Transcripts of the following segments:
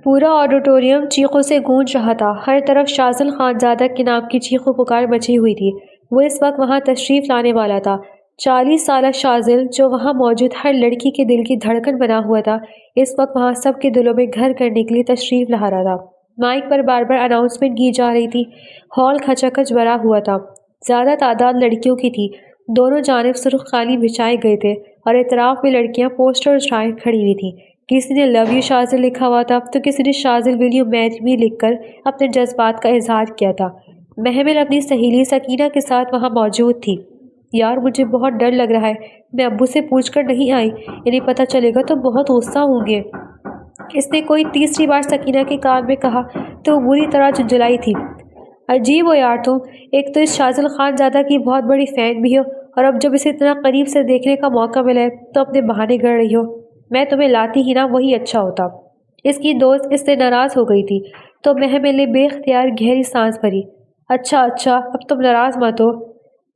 پورا آڈیٹوریم چیخوں سے گونج رہا تھا، ہر طرف شاذل خانزادہ کے نام کی چیخ و پکار مچی ہوئی تھی۔ وہ اس وقت وہاں تشریف لانے والا تھا۔ 40 سالہ شاذل، جو وہاں موجود ہر لڑکی کے دل کی دھڑکن بنا ہوا تھا، اس وقت وہاں سب کے دلوں میں گھر کرنے کے لیے تشریف لا رہا تھا۔ مائک پر بار بار اناؤنسمنٹ کی جا رہی تھی۔ ہال کھچا کھچ بھرا ہوا تھا۔ زیادہ تعداد لڑکیوں کی تھی۔ دونوں جانب سرخ قالین بچھائے گئے تھے اور اطراف میں لڑکیاں پوسٹر اٹھائے کھڑی ہوئی تھیں۔ کسی نے لو یو شاذل لکھا ہوا تھا تو کسی نے شاذل ول یو میری می لکھ کر اپنے جذبات کا اظہار کیا تھا۔ محمل اپنی سہیلی سکینہ کے ساتھ وہاں موجود تھی۔ یار مجھے بہت ڈر لگ رہا ہے، میں ابو سے پوچھ کر نہیں آئی، انہیں پتہ چلے گا تو بہت غصہ ہوں گے، اس نے کوئی تیسری بار سکینہ کے کان میں کہا تو وہ بری طرح جھنجھلائی تھی۔ عجیب ہو یار تم، ایک تو اس شاذل خانزادہ کی بہت بڑی فین بھی ہو اور اب جب اسے اتنا قریب سے دیکھنے کا موقع ملا ہے تو اپنے بہانے گڑھ رہی ہو۔ میں تمہیں لاتی ہی نا، وہی اچھا ہوتا۔ اس کی دوست اس سے ناراض ہو گئی تھی تو محمل نے بے اختیار گہری سانس بھری۔ اچھا اب تم ناراض مت ہو۔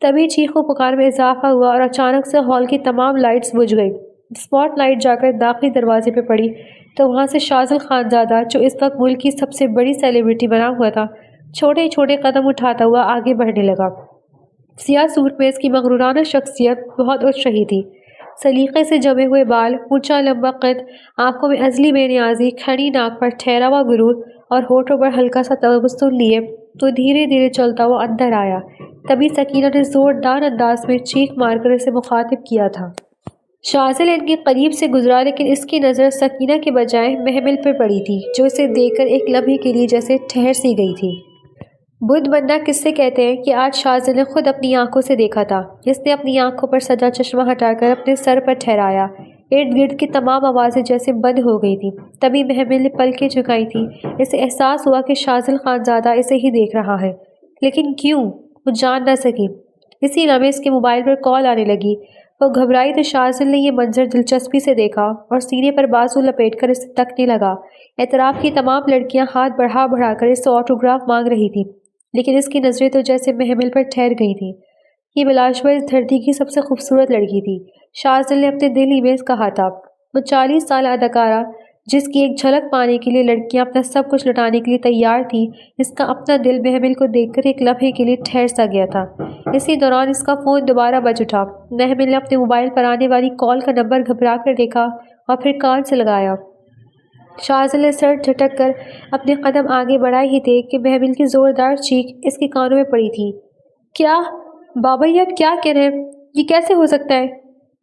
تبھی چیخ و پکار میں اضافہ ہوا اور اچانک سے ہال کی تمام لائٹس بجھ گئی۔ اسپاٹ لائٹ جا کر داخلی دروازے پہ پڑی تو وہاں سے شاذل خانزادہ، جو اس وقت ملک کی سب سے بڑی سیلیبریٹی بنا ہوا تھا، چھوٹے چھوٹے قدم اٹھاتا ہوا آگے بڑھنے لگا۔ سیاہ سوٹ میں اس کی مغرورانہ شخصیت بہت اٹھ رہی تھی۔ سلیقے سے جمے ہوئے بال، اونچا لمبا قد، آنکھوں میں ازلی بے نیازی، کھڑی ناک پر ٹھہرا ہوا غرور اور ہونٹوں پر ہلکا سا تبسم لیے تو دھیرے دھیرے چلتا ہوا اندر آیا۔ تبھی سکینہ نے زوردار انداز میں چیخ مار کر اسے مخاطب کیا تھا۔ شاذل ان کے قریب سے گزرا لیکن اس کی نظر سکینہ کے بجائے محمل پر پڑی تھی، جو اسے دیکھ کر ایک لمحے کے لیے جیسے ٹھہر سی گئی تھی۔ بدھ بننا کس سے کہتے ہیں کہ آج شاذل نے خود اپنی آنکھوں سے دیکھا تھا۔ اس نے اپنی آنکھوں پر سجا چشمہ ہٹا کر اپنے سر پر ٹھہرایا۔ ارد گرد کی تمام آوازیں جیسے بند ہو گئی تھیں۔ تبھی محمل نے پلکیں جھکائی تھیں۔ اسے احساس ہوا کہ شاذل خانزادہ اسے ہی دیکھ رہا ہے، لیکن کیوں؟ وہ جان نہ سکی۔ اسی لمحے اس کے موبائل پر کال آنے لگی۔ وہ گھبرائی تو شاذل نے یہ منظر دلچسپی سے دیکھا اور سینے پر بازو لپیٹ کر اسے تکنے لگا۔ اطراف کی تمام لڑکیاں ہاتھ بڑھا بڑھا کر اس سے آٹوگراف مانگ رہی تھیں، لیکن اس کی نظریں تو جیسے محمل پر ٹھہر گئی تھیں۔ یہ بلاشبہ اس دھرتی کی سب سے خوبصورت لڑکی تھی، شاذل نے اپنے دل ہی میں کہا تھا۔ وہ 40 سالہ اداکارہ، جس کی ایک جھلک پانے کے لیے لڑکیاں اپنا سب کچھ لٹانے کے لیے تیار تھیں، اس کا اپنا دل محمل کو دیکھ کر ایک لمحے کے لیے ٹھہر سا گیا تھا۔ اسی دوران اس کا فون دوبارہ بج اٹھا۔ محمل نے اپنے موبائل پر آنے والی کال کا نمبر گھبرا کر دیکھا اور پھر کان سے لگایا۔ شاذل نے سر جھٹک کر اپنے قدم آگے بڑھائے ہی تھے کہ محمل کی زوردار چیخ اس کے کانوں میں پڑی تھی۔ کیا بابا، یہ آپ کیا کہہ رہے ہیں؟ یہ کیسے ہو سکتا ہے؟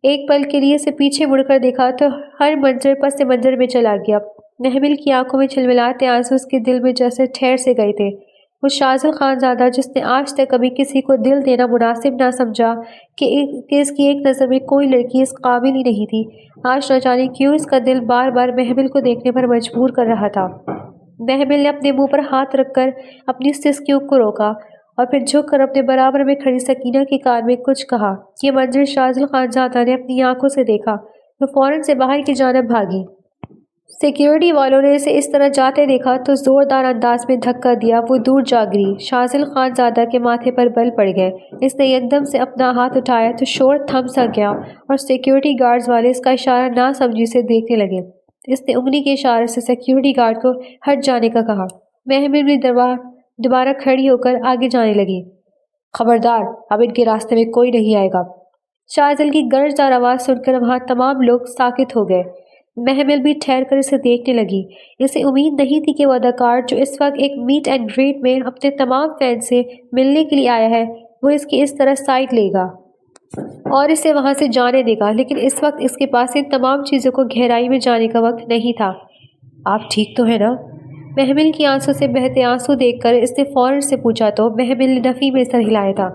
ایک پل کے لیے اسے پیچھے مڑ کر دیکھا تو ہر منظر پس منظر میں چلا گیا۔ محمل کی آنکھوں میں جھلملاتے آنسو اس کے دل میں جیسے ٹھہر سے گئے تھے۔ وہ شاذل خانزادہ، جس نے آج تک کبھی کسی کو دل دینا مناسب نہ سمجھا کہ اس کی ایک نظر میں کوئی لڑکی اس قابل ہی نہیں تھی، آج نہ جانے کیوں اس کا دل بار بار محمل کو دیکھنے پر مجبور کر رہا تھا۔ محمل نے اپنے منہ پر ہاتھ رکھ کر اپنی سسکیوں کو روکا اور پھر جھک کر اپنے برابر میں کھڑی سکینہ کے کان میں کچھ کہا۔ یہ منظر شاذل خانزادہ نے اپنی آنکھوں سے دیکھا۔ وہ فوراً سے باہر کی جانب بھاگی۔ سیکیورٹی والوں نے اسے اس طرح جاتے دیکھا تو زوردار انداز میں دھکا دیا۔ وہ دور جا گری۔ شاذل خانزادہ کے ماتھے پر بل پڑ گئے۔ اس نے یکدم سے اپنا ہاتھ اٹھایا تو شور تھم سا گیا اور سیکیورٹی گارڈز والے اس کا اشارہ نہ سمجھی سے دیکھنے لگے۔ اس نے انگلی کے اشارے سے سیکیورٹی گارڈ کو ہٹ جانے کا کہا۔ محمل نے دوبارہ کھڑی ہو کر آگے جانے لگی۔ خبردار، اب ان کے راستے میں کوئی نہیں آئے گا۔ شاذل کی گرجدار آواز سن کر وہاں تمام لوگ ساکت ہو گئے۔ محمل بھی ٹھہر کر اسے دیکھنے لگی۔ اسے امید نہیں تھی کہ وہ اداکار، جو اس وقت ایک میٹ اینڈ گریٹ میں اپنے تمام فین سے ملنے کے لیے آیا ہے، وہ اس کی اس طرح سائڈ لے گا اور اسے وہاں سے جانے دے گا، لیکن اس وقت اس کے پاس ان تمام چیزوں کو گہرائی میں جانے کا وقت نہیں تھا۔ آپ ٹھیک تو ہیں نا؟ محمل کی آنسوں سے بہتے آنسو دیکھ کر اس نے فوراً سے پوچھا تو محمل نے نفی میں سر ہلایا تھا۔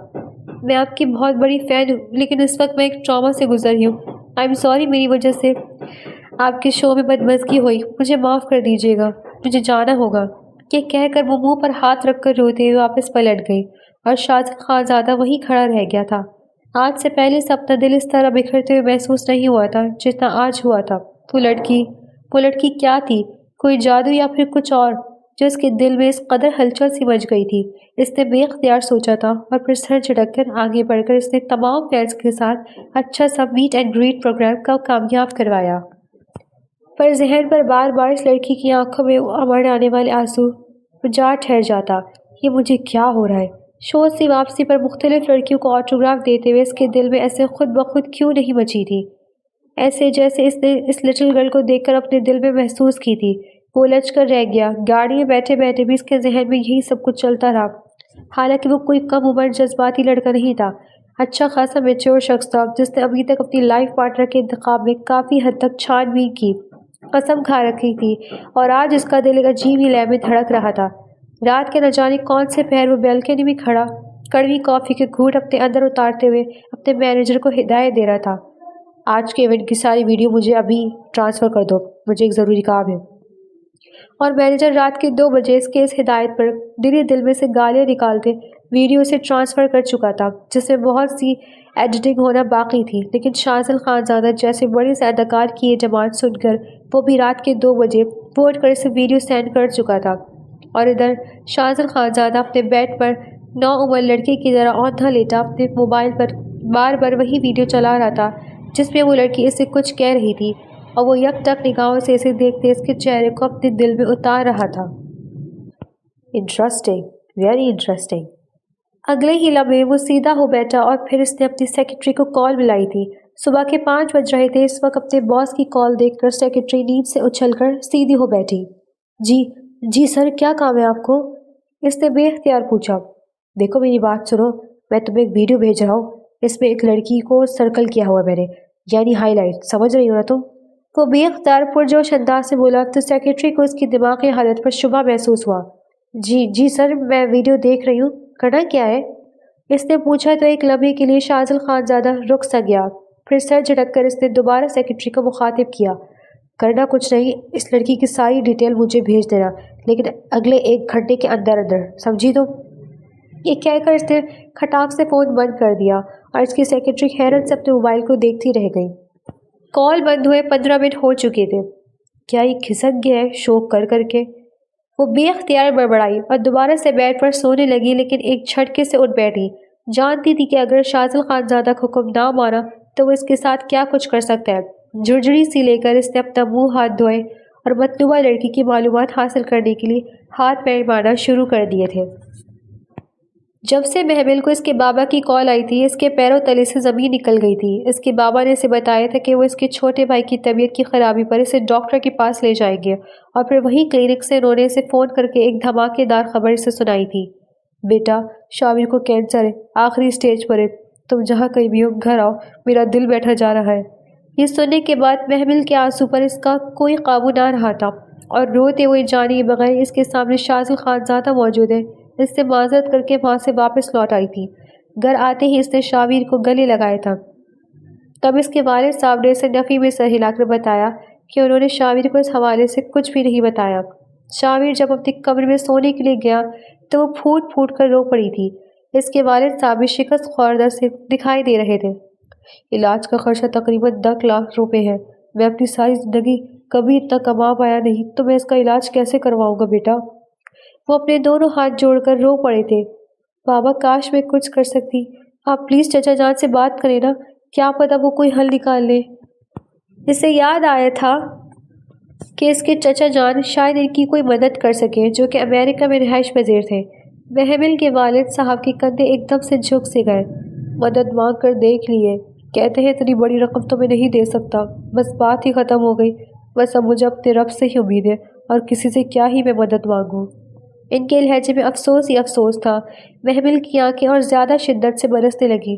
میں آپ کی بہت بڑی فین ہوں، لیکن اس وقت میں ایک ٹراما سے گزر رہی ہوں۔ آئی ایم سوری، میری وجہ سے آپ کے شو میں بدمزگی ہوئی، مجھے معاف کر دیجیے گا، مجھے جانا ہوگا۔ یہ کہہ کر وہ منہ پر ہاتھ رکھ کر روتے ہوئے واپس پلٹ گئی اور شاذل خانزادہ وہیں کھڑا رہ گیا تھا۔ آج سے پہلے سے اپنا دل اس طرح بکھرتے ہوئے محسوس نہیں ہوا تھا جتنا آج ہوا تھا۔ وہ لڑکی کیا تھی؟ کوئی جادو یا پھر کچھ اور جو اس کے دل میں اس قدر ہلچل سی مچ گئی تھی؟ اس نے بے اختیار سوچا تھا اور پھر سر جھٹک کر آگے بڑھ کر اس نے تمام فینس کے ساتھ اچھا سا میٹ اینڈ گریٹ پروگرام کا کامیاب کروایا۔ پر ذہن پر بار بار اس لڑکی کی آنکھوں میں امڑ آنے والے آنسو جا ٹھہر جاتا۔ یہ مجھے کیا ہو رہا ہے؟ شوز سے واپسی پر مختلف لڑکیوں کو آٹوگراف دیتے ہوئے اس کے دل میں ایسے خود بخود کیوں نہیں مچی تھی، ایسے جیسے اس نے اس لٹل گرل کو دیکھ کر اپنے دل میں محسوس کی تھی۔ وہ لچ کر رہ گیا۔ گاڑی میں بیٹھے بیٹھے بھی اس کے ذہن میں یہی سب کچھ چلتا رہا۔ حالانکہ وہ کوئی کم عمر جذباتی لڑکا نہیں تھا، اچھا خاصا میچور شخص تھا جس نے ابھی تک اپنی لائف پارٹنر کے انتخاب میں کافی حد تک چھان بین کی، قسم کھا رکھی تھی، اور آج اس کا دل ایک عجیب ہی لے میں دھڑک رہا تھا۔ رات کے نہ جانے کون سے پہر وہ بیلکنی میں کھڑا کڑوی کافی کے گھونٹ اپنے اندر اتارتے ہوئے اپنے مینیجر کو ہدایت دے رہا تھا۔ آج کے ایونٹ کی ساری ویڈیو مجھے ابھی ٹرانسفر کر دو، مجھے ایک ضروری کام ہے۔ اور مینیجر رات کے 2 بجے اس کے اس ہدایت پر دلی دل میں سے گالیاں نکالتے ویڈیو سے ٹرانسفر کر چکا تھا، جس میں بہت سی ایڈیٹنگ ہونا باقی تھی، لیکن شاذل خانزادہ جیسے بڑے سے اداکار کی یہ ڈیمانڈ سن کر وہ بھی رات کے 2 بجے ووٹ کر اسے ویڈیو سینڈ کر چکا تھا۔ اور ادھر شاذل خانزادہ اپنے بیڈ پر نوعمر لڑکی کی طرح اوندھا لیٹا اپنے موبائل پر بار بار وہی ویڈیو چلا رہا تھا جس میں وہ لڑکی اسے کچھ کہہ رہی تھی، اور وہ یک ٹک نگاہوں سے اسے دیکھتے اس کے چہرے کو اپنے دل میں اتار رہا تھا۔ Interesting, very interesting. اگلے ہی لمحے وہ سیدھا ہو بیٹھا اور پھر اس نے اپنی سیکرٹری کو کال ملائی تھی۔ صبح کے 5 بج رہے تھے۔ اس وقت اپنے باس کی کال دیکھ کر سیکرٹری نیند سے اچھل کر سیدھی ہو بیٹھی۔ جی سر، کیا کام ہے آپ کو؟ اس نے بے اختیار پوچھا۔ دیکھو میری بات سنو، میں تمہیں ایک ویڈیو بھیج رہا ہوں، اس میں ایک لڑکی کو سرکل کیا ہوا میں نے، یعنی ہائی لائٹ، سمجھ رہی ہو نا تم؟ وہ بے اختیار پرجوش انداز سے بولا تو سیکرٹری کو اس کی دماغی حالت پر شبہ محسوس ہوا۔ جی سر، میں ویڈیو دیکھ رہی ہوں، کرنا کیا ہے؟ اس نے پوچھا تو ایک لمحے کے لیے شاذل خانزادہ رک سا گیا، پھر سر جھٹک کر اس نے دوبارہ سیکرٹری کو مخاطب کیا۔ کرنا کچھ نہیں، اس لڑکی کی ساری ڈیٹیل مجھے بھیج دینا، لیکن اگلے 1 گھنٹے کے اندر سمجھی تم؟ یہ کہہ کر اس نے کھٹاک سے فون بند کر دیا اور اس کی سیکرٹری حیرت سے اپنے موبائل کو دیکھتی رہ گئی۔ کال بند ہوئے 15 منٹ ہو چکے تھے۔ کیا یہ کھسک گیا ہے شوق کر کے؟ وہ بے اختیار بڑبڑائی اور دوبارہ سے بیڈ پر سونے لگی، لیکن ایک جھٹکے سے اٹھ بیٹھی۔ جانتی تھی کہ اگر شاذل خانزادہ کا حکم نہ مانا تو وہ اس کے ساتھ کیا کچھ کر سکتا ہے۔ جھرجھری سی لے کر اس نے اپنا منہ ہاتھ دھوئے اور مطلوبہ لڑکی کی معلومات حاصل کرنے کے لیے ہاتھ پیر مارنا شروع کر دیے تھے۔ جب سے محمل کو اس کے بابا کی کال آئی تھی، اس کے پیروں تلے سے زمین نکل گئی تھی۔ اس کے بابا نے اسے بتایا تھا کہ وہ اس کے چھوٹے بھائی کی طبیعت کی خرابی پر اسے ڈاکٹر کے پاس لے جائیں گے، اور پھر وہی کلینک سے انہوں نے اسے فون کر کے ایک دھماکے دار خبر اسے سنائی تھی۔ بیٹا، شاویر کو کینسر ہے، آخری سٹیج پر ہے، تم جہاں کہیں بھی ہو گھر آؤ، میرا دل بیٹھا جا رہا ہے۔ یہ سننے کے بعد محمل کے آنسو پر اس کا کوئی قابو نہ رہا تھا، اور روتے ہوئے جانے بغیر اس کے سامنے شاذل خانزادہ موجود ہے، اس سے معذرت کر کے وہاں سے واپس لوٹ آئی تھی۔ گھر آتے ہی اس نے شاویر کو گلے لگایا تھا۔ تب اس کے والد صاحب نے اسے نفی میں سر ہلا کر بتایا کہ انہوں نے شاویر کو اس حوالے سے کچھ بھی نہیں بتایا۔ شاویر جب اپنے کمرے میں سونے کے لیے گیا تو وہ پھوٹ پھوٹ کر رو پڑی تھی۔ اس کے والد صاحب بھی شکست خوردہ سے دکھائی دے رہے تھے۔ علاج کا خرچہ تقریباً 10 لاکھ روپے ہے، میں اپنی ساری زندگی کبھی اتنا کما پایا نہیں، تو میں اس کا علاج کیسے کرواؤں گا بیٹا؟ وہ اپنے دونوں ہاتھ جوڑ کر رو پڑے تھے۔ بابا، کاش میں کچھ کر سکتی، آپ پلیز چچا جان سے بات کریں نا، کیا پتہ وہ کوئی حل نکال لیں۔ اسے یاد آیا تھا کہ اس کے چچا جان شاید ان کی کوئی مدد کر سکیں، جو کہ امریکہ میں رہائش پذیر تھے۔ محمل کے والد صاحب کے کندھے ایک دم سے جھک سے گئے۔ مدد مانگ کر دیکھ لیے، کہتے ہیں اتنی بڑی رقم تو میں نہیں دے سکتا، بس بات ہی ختم ہو گئی، بس اب مجھے اپنے رب سے ہی امید ہے، اور کسی سے کیا ہی میں مدد مانگوں۔ ان کے لہجے میں افسوس ہی افسوس تھا۔ محمل کی آنکھیں اور زیادہ شدت سے برسنے لگی۔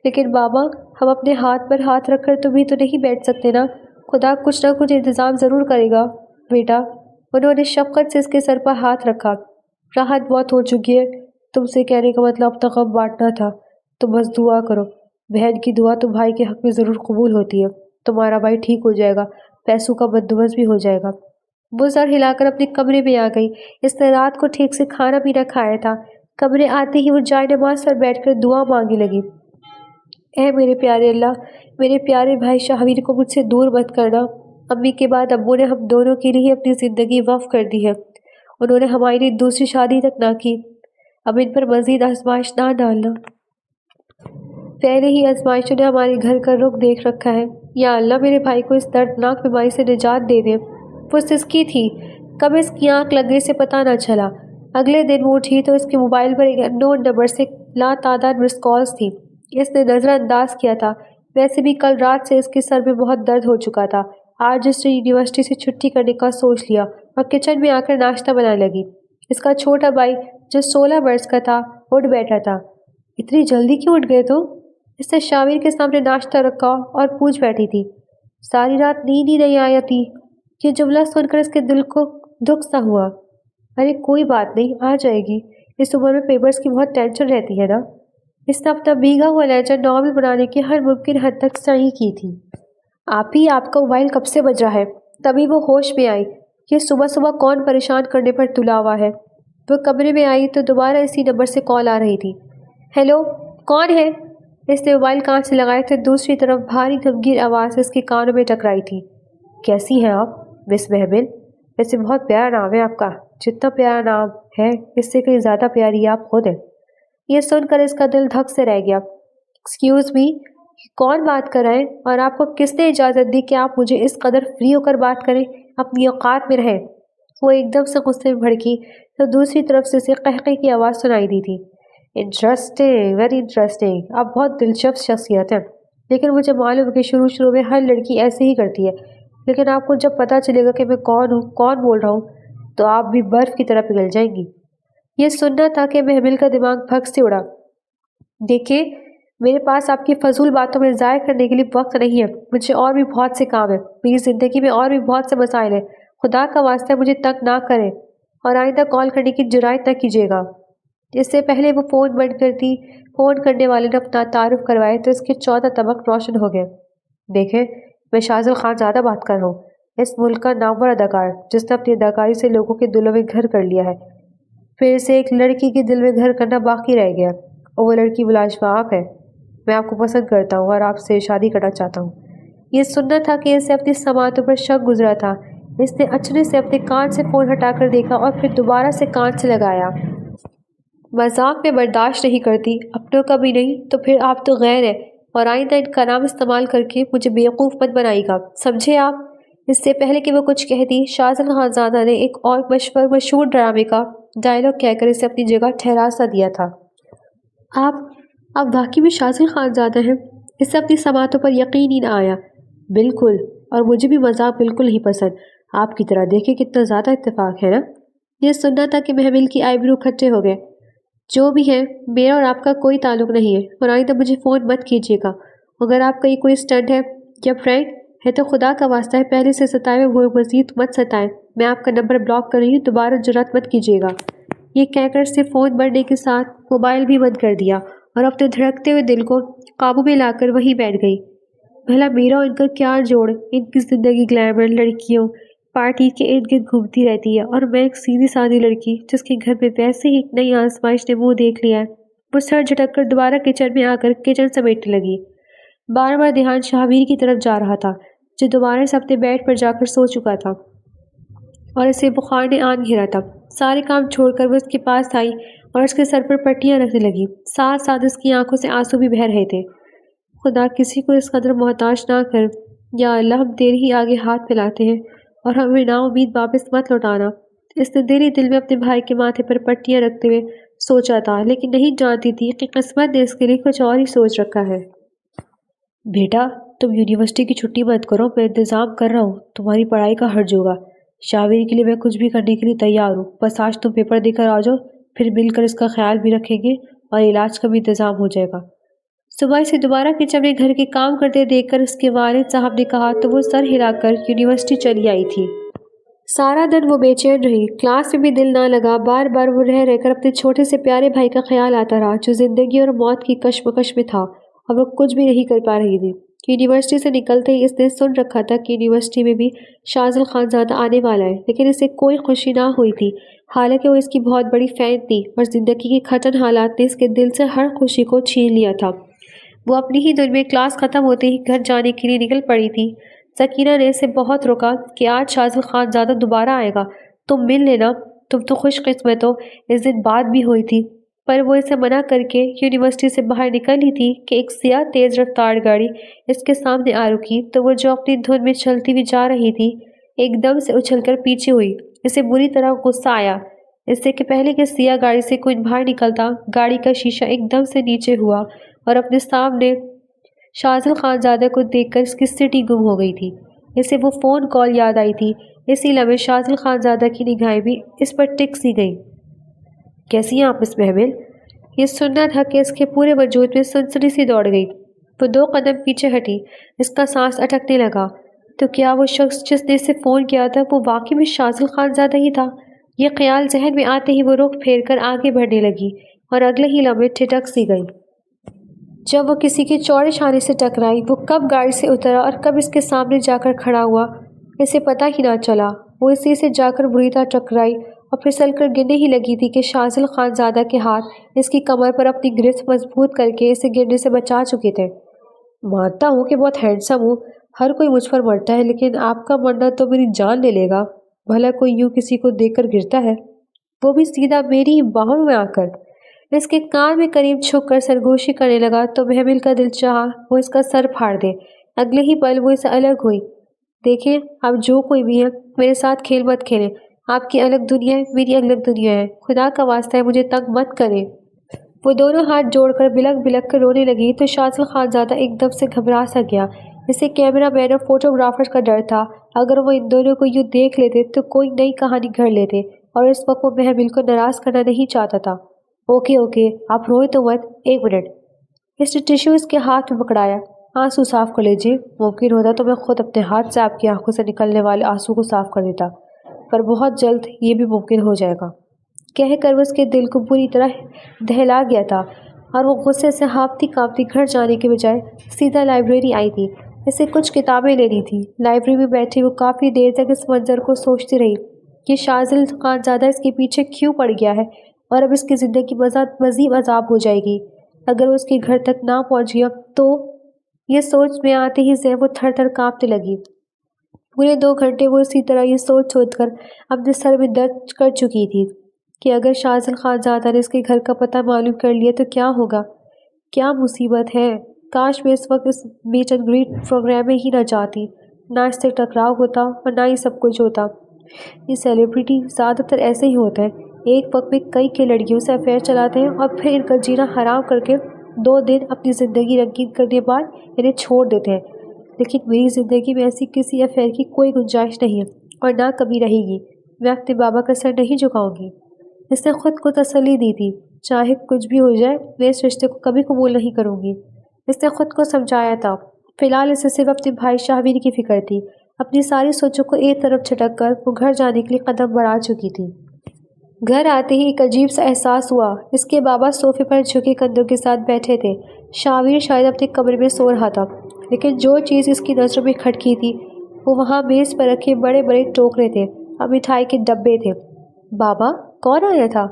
لیکن بابا، ہم اپنے ہاتھ پر ہاتھ رکھ کر تو بھی تو نہیں بیٹھ سکتے نا، خدا کچھ نہ کچھ انتظام ضرور کرے گا بیٹا۔ انہوں نے شفقت سے اس کے سر پر ہاتھ رکھا۔ راحت بہت ہو چکی ہے، تم سے کہنے کا مطلب اپنا غم بانٹنا تھا، تم بس دعا کرو، بہن کی دعا تو بھائی کے حق میں ضرور قبول ہوتی ہے، تمہارا بھائی ٹھیک ہو جائے گا، پیسوں کا بندوبست بھی ہو جائے گا۔ وہ سر ہلا کر اپنے کمرے میں آ گئی۔ اس نے رات کو ٹھیک سے کھانا بھی نہ کھایا تھا۔ کمرے آتے ہی وہ جائے نماز پر بیٹھ کر دعا مانگنے لگی۔ اے میرے پیارے اللہ، میرے پیارے بھائی شاہویر کو مجھ سے دور مت کرنا۔ امی کے بعد ابو نے ہم دونوں کے لیے اپنی زندگی وقف کر دی ہے، انہوں نے ہمارے لیے دوسری شادی تک نہ کی، اب ان پر مزید آزمائش نہ ڈالنا، پہلے ہی آزمائشوں نے ہمارے گھر کا رخ دیکھ رکھا ہے۔ یا اللہ میرے بھائی کو اس دردناک بیماری سے نجات دے دے۔ وہ سسکی تھی، کب اس کی آنکھ لگنے سے پتہ نہ چلا۔ اگلے دن وہ اٹھی تو اس کے موبائل پر ایک انون نمبر سے لاتعداد مس کالز تھی۔ اس نے نظر انداز کیا تھا، ویسے بھی کل رات سے اس کے سر میں بہت درد ہو چکا تھا۔ آج اس نے یونیورسٹی سے چھٹی کرنے کا سوچ لیا اور کچن میں آ کر ناشتہ بنانے لگی۔ اس کا چھوٹا بھائی جو 16 برس کا تھا اٹھ بیٹھا تھا۔ اتنی جلدی کیوں اٹھ گئے تو؟ اس نے شاویر کے سامنے ناشتہ رکھا اور پوچھ بیٹھی تھی۔ ساری رات نیند ہی نہیں آیا تھی۔ یہ جملہ سن کر اس کے دل کو دکھ سا ہوا۔ ارے کوئی بات نہیں، آ جائے گی، اس عمر میں پیپرز کی بہت ٹینشن رہتی ہے نا۔ اس نے اپنا بھیگا ہوا لہجہ نارمل بنانے کی ہر ممکن حد تک صحیح کی تھی۔ آپ کا موبائل کب سے بج رہا ہے؟ تبھی وہ ہوش میں آئی۔ یہ صبح صبح کون پریشان کرنے پر تلا ہوا ہے؟ وہ کمرے میں آئی تو دوبارہ اسی نمبر سے کال آ رہی تھی۔ ہیلو، کون ہے؟ اس نے موبائل کان سے لگایا تو دوسری طرف بھاری غمگین آواز اس کے کانوں میں ٹکرائی تھی۔ کیسی ہیں آپ مس محمل؟ ویسے بہت پیارا نام ہے آپ کا، جتنا پیارا نام ہے اس سے کہیں زیادہ پیاری آپ خود ہیں۔ یہ سن کر اس کا دل دھک سے رہ گیا۔ ایکسکیوز می، کون بات کر رہے ہیں اور آپ کو کس نے اجازت دی کہ آپ مجھے اس قدر فری ہو کر بات کریں؟ اپنی اوقات میں رہیں۔ وہ ایک دم سے غصے میں بھڑکی تو دوسری طرف سے اسے قہقہے کی آواز سنائی دی تھی۔ انٹرسٹنگ، ویری انٹرسٹنگ، آپ بہت دلچسپ شخصیت ہیں، لیکن مجھے معلوم ہے کہ شروع میں ہر لڑکی ایسے ہی کرتی ہے، لیکن آپ کو جب پتہ چلے گا کہ میں کون ہوں، کون بول رہا ہوں، تو آپ بھی برف کی طرح پگھل جائیں گی۔ یہ سننا تھا کہ محمل کا دماغ بھگ سے اڑا۔ دیکھیں، میرے پاس آپ کی فضول باتوں میں ضائع کرنے کے لیے وقت نہیں ہے، مجھے اور بھی بہت سے کام ہیں، میری زندگی میں اور بھی بہت سے مسائل ہیں، خدا کا واسطہ مجھے تنگ نہ کریں اور آئندہ کال کرنے کی جرات نہ کیجیے گا۔ اس سے پہلے وہ فون بند کرتی، فون کرنے والے نے اپنا تعارف کروائے تو اس کے 14 طبق روشن ہو گئے۔ دیکھیں، میں شاذل خان زیادہ بات کر رہا ہوں، اس ملک کا نامور اداکار جس نے اپنی اداکاری سے لوگوں کے دلوں میں گھر کر لیا ہے، پھر سے ایک لڑکی کے دل میں گھر کرنا باقی رہ گیا، اور وہ لڑکی لاجواب ہے۔ میں آپ کو پسند کرتا ہوں اور آپ سے شادی کرنا چاہتا ہوں۔ یہ سننا تھا کہ اسے اپنی سماعتوں پر شک گزرا تھا۔ اس نے اچھنے سے اپنے کان سے فون ہٹا کر دیکھا اور پھر دوبارہ سے کان سے لگایا۔ مذاق میں برداشت نہیں کرتی، اپنوں کا بھی نہیں، تو پھر آپ تو غیر ہیں، اور آئندہ ان کا نام استعمال کر کے مجھے بیوقوف مت بنائیے گا، سمجھے آپ؟ اس سے پہلے کہ وہ کچھ کہتی، شاذل خانزادہ نے ایک اور مشہور ڈرامے کا ڈائلاگ کہہ کر اسے اپنی جگہ ٹھہرا سا دیا تھا۔ آپ واقعی میں شاذل خانزادہ ہیں؟ اس سے اپنی سماعتوں پر یقین ہی نہ آیا۔ بالکل، اور مجھے بھی مذاق بالکل نہیں پسند، آپ کی طرح، دیکھیں کتنا زیادہ اتفاق ہے نا۔ یہ سننا تھا کہ محمل کی آئیبرو کھٹے ہو گئے۔ جو بھی ہے، میرا اور آپ کا کوئی تعلق نہیں ہے، اور آئندہ مجھے فون مت کیجیے گا۔ اگر آپ کا یہ کوئی اسٹنٹ ہے یا فرینک ہے تو خدا کا واسطہ ہے پہلے سے ستائے ہوئے مزید مت ستائیں۔ میں آپ کا نمبر بلاک کر رہی ہوں، دوبارہ جرات مت کیجیے گا۔ یہ کہہ کر سے فون بڑھنے کے ساتھ موبائل بھی بند کر دیا اور اپنے دھڑکتے ہوئے دل کو قابو میں لا کر وہیں بیٹھ گئی۔ بھلا میرا اور ان کا کیا جوڑ؟ ان کی زندگی گلیمر لڑکیوں پارٹی کے ارد گرد گھومتی رہتی ہے، اور میں ایک سیدھی سادھی لڑکی جس کے گھر میں ویسے ہی ایک نئی آزمائش نے منہ دیکھ لیا ہے۔ وہ سر جھٹک کر دوبارہ کچن میں آ کر کچن سمیٹنے لگی۔ بار بار دھیان شاہویر کی طرف جا رہا تھا جو دوبارہ سے اپنے بیڈ پر جا کر سو چکا تھا اور اسے بخار نے آن گھیرا تھا۔ سارے کام چھوڑ کر وہ اس کے پاس آئی اور اس کے سر پر پٹیاں رکھنے لگی، ساتھ ساتھ اس کی آنکھوں سے آنسو بھی بہہ رہے تھے۔ خدا کسی کو اس قدر محتاج نہ کر، یا اللہ ہم تیرے ہی آگے ہاتھ پھیلاتے ہیں اور ہمیں نا امید واپس مت لوٹانا۔ اس نے دل ہی دل میں اپنے بھائی کے ماتھے پر پٹیاں رکھتے ہوئے سوچا تھا، لیکن نہیں جانتی تھی کہ قسمت نے اس کے لیے کچھ اور ہی سوچ رکھا ہے۔ بیٹا، تم یونیورسٹی کی چھٹی مت کرو، میں انتظام کر رہا ہوں، تمہاری پڑھائی کا حرج ہوگا۔ شاویر کے لیے میں کچھ بھی کرنے کے لیے تیار ہوں، بس آج تم پیپر دے کر آ جاؤ، پھر مل کر اس کا خیال بھی رکھیں گے اور علاج کا بھی انتظام ہو جائے گا۔ صبح سے دوبارہ کچن میں گھر کے کام کرتے دیکھ کر اس کے والد صاحب نے کہا تو وہ سر ہلا کر یونیورسٹی چلی آئی تھی۔ سارا دن وہ بے چین رہی، کلاس میں بھی دل نہ لگا، بار بار وہ رہ رہ کر اپنے چھوٹے سے پیارے بھائی کا خیال آتا رہا جو زندگی اور موت کی کشمکش میں تھا اور وہ کچھ بھی نہیں کر پا رہی تھی۔ یونیورسٹی سے نکلتے ہی اس نے سن رکھا تھا کہ یونیورسٹی میں بھی شاذل خانزادہ آنے والا ہے، لیکن اسے کوئی خوشی نہ ہوئی تھی، حالانکہ وہ اس کی بہت بڑی فین تھی اور زندگی کے کھٹن حالات نے اس کے دل سے ہر خوشی کو چھین لیا تھا۔ وہ اپنی ہی دن میں کلاس ختم ہوتے ہی گھر جانے کے لیے نکل پڑی تھی۔ سکینہ نے اسے بہت روکا کہ آج شاذل خانزادہ دوبارہ آئے گا، تم مل لینا، تم تو خوش قسمت ہو، اس دن بات بھی ہوئی تھی۔ پر وہ اسے منع کر کے یونیورسٹی سے باہر نکل ہی تھی کہ ایک سیاہ تیز رفتار گاڑی اس کے سامنے آ رکی تو وہ جو اپنی دھن میں چلتی ہوئی جا رہی تھی ایک دم سے اچھل کر پیچھے ہوئی۔ اسے بری طرح غصہ آیا۔ اس سے کہ پہلے کہ سیاہ گاڑی سے کوئی باہر نکلتا، گاڑی کا شیشہ ایک دم سے نیچے ہوا اور اپنے سامنے شاذل خانزادہ کو دیکھ کر اس کی سٹی گم ہو گئی تھی۔ اسے وہ فون کال یاد آئی تھی۔ اسی لمحے شاذل خانزادہ کی نگاہیں بھی اس پر ٹک سی گئیں۔ کیسی ہیں آپ مس محمل؟ یہ سننا تھا کہ اس کے پورے وجود میں سنسنی سی دوڑ گئی۔ وہ 2 قدم پیچھے ہٹی، اس کا سانس اٹکنے لگا۔ تو کیا وہ شخص جس نے اسے فون کیا تھا وہ واقعی میں شاذل خانزادہ ہی تھا؟ یہ خیال ذہن میں آتے ہی وہ رخ پھیر کر آگے بڑھنے لگی اور اگلے ہی لمحے ٹھٹک سی گئی۔ جب وہ کسی کے چوڑے شانے سے ٹکرائی، وہ کب گاڑی سے اترا اور کب اس کے سامنے جا کر کھڑا ہوا اسے پتہ ہی نہ چلا۔ وہ اسی سے جا کر بری طرح ٹکرائی اور پھسل کر گرنے ہی لگی تھی کہ شاذل خانزادہ کے ہاتھ اس کی کمر پر اپنی گرفت مضبوط کر کے اسے گرنے سے بچا چکے تھے۔ مانتا ہوں کہ بہت ہینڈسم ہوں، ہر کوئی مجھ پر مرتا ہے، لیکن آپ کا مرنا تو میری جان لے لے گا۔ بھلا کوئی یوں کسی کو دیکھ کر گرتا ہے، وہ بھی سیدھا میری ہی باہوں میں آ کر۔ اس کے کان میں قریب جھک کر سرگوشی کرنے لگا تو محمل کا دل چاہا وہ اس کا سر پھاڑ دے۔ اگلے ہی پل وہ اسے الگ ہوئی۔ دیکھیں، آپ جو کوئی بھی ہیں، میرے ساتھ کھیل مت کھیلیں۔ آپ کی الگ دنیا ہے، میری الگ دنیا ہے، خدا کا واسطہ ہے مجھے تنگ مت کریں۔ وہ دونوں ہاتھ جوڑ کر بلک بلک کر رونے لگی تو شاذل خانزادہ ایک دم سے گھبرا سا گیا۔ اسے کیمرہ مین اور فوٹوگرافر کا ڈر تھا، اگر وہ ان دونوں کو یوں دیکھ لیتے تو کوئی نئی کہانی گھڑ لیتے، اور اس وقت وہ محمل کو ناراض کرنا نہیں چاہتا تھا۔ اوکے، آپ روئے تو مت، 1 منٹ۔ اس نے ٹیشو اس کے ہاتھ میں پکڑایا۔ آنسو صاف کر لیجیے۔ ممکن ہوتا تو میں خود اپنے ہاتھ سے آپ کی آنکھوں سے نکلنے والے آنسو کو صاف کر دیتا، پر بہت جلد یہ بھی ممکن ہو جائے گا۔ کہہ کر وہ اس کے دل کو بری طرح دہلا گیا تھا اور وہ غصے سے ہانپتی کانپتی گھر جانے کے بجائے سیدھا لائبریری آئی تھی۔ اسے کچھ کتابیں لینی تھی۔ لائبریری میں بیٹھی وہ کافی دیر تک اس منظر کو سوچتی رہی کہ شاذل خانزادہ اس کے پیچھے کیوں پڑ گیا ہے اور اب اس کی زندگی مزید عذاب ہو جائے گی اگر وہ اس کے گھر تک نہ پہنچ گیا تو۔ یہ سوچ میں آتے ہی ذہن وہ تھر تھر کانپنے لگی۔ پورے 2 گھنٹے وہ اسی طرح یہ سوچ کر اپنے سر میں درد کر چکی تھی کہ اگر شاذل خانزادہ نے اس کے گھر کا پتہ معلوم کر لیا تو کیا ہوگا۔ کیا مصیبت ہے، کاش میں اس وقت اس میٹ اینڈ گریٹ پروگرام میں ہی نہ جاتی، نہ اس سے ٹکراؤ ہوتا اور نہ ہی سب کچھ ہوتا۔ یہ سیلیبریٹی زیادہ تر ایسے ہی ہوتا ہے، ایک وقت میں کئی لڑکیوں سے افیئر چلاتے ہیں اور پھر ان کا جینا حرام کر کے 2 دن اپنی زندگی رنگین کرنے بعد انہیں چھوڑ دیتے ہیں۔ لیکن میری زندگی میں ایسی کسی افیئر کی کوئی گنجائش نہیں ہے اور نہ کبھی رہے گی۔ میں اپنے بابا کا سر نہیں جھکاؤں گی۔ اس نے خود کو تسلی دی تھی، چاہے کچھ بھی ہو جائے میں اس رشتے کو کبھی قبول نہیں کروں گی۔ اس نے خود کو سمجھایا تھا۔ فی الحال اسے صرف اپنے بھائی شاہویر کی فکر تھی۔ اپنی ساری سوچوں کو ایک طرف چھٹک کر وہ گھر جانے کے لیے قدم بڑھا چکی تھی۔ گھر آتے ہی ایک عجیب سا احساس ہوا۔ اس کے بابا صوفے پر جھکے کندھوں کے ساتھ بیٹھے تھے۔ شاہویر شاید اپنے کمرے میں سو رہا تھا، لیکن جو چیز اس کی نظروں میں کھٹکی تھی وہ وہاں میز پر رکھے بڑے بڑے ٹوکرے تھے اور مٹھائی کے ڈبے تھے۔ بابا، کون آیا تھا؟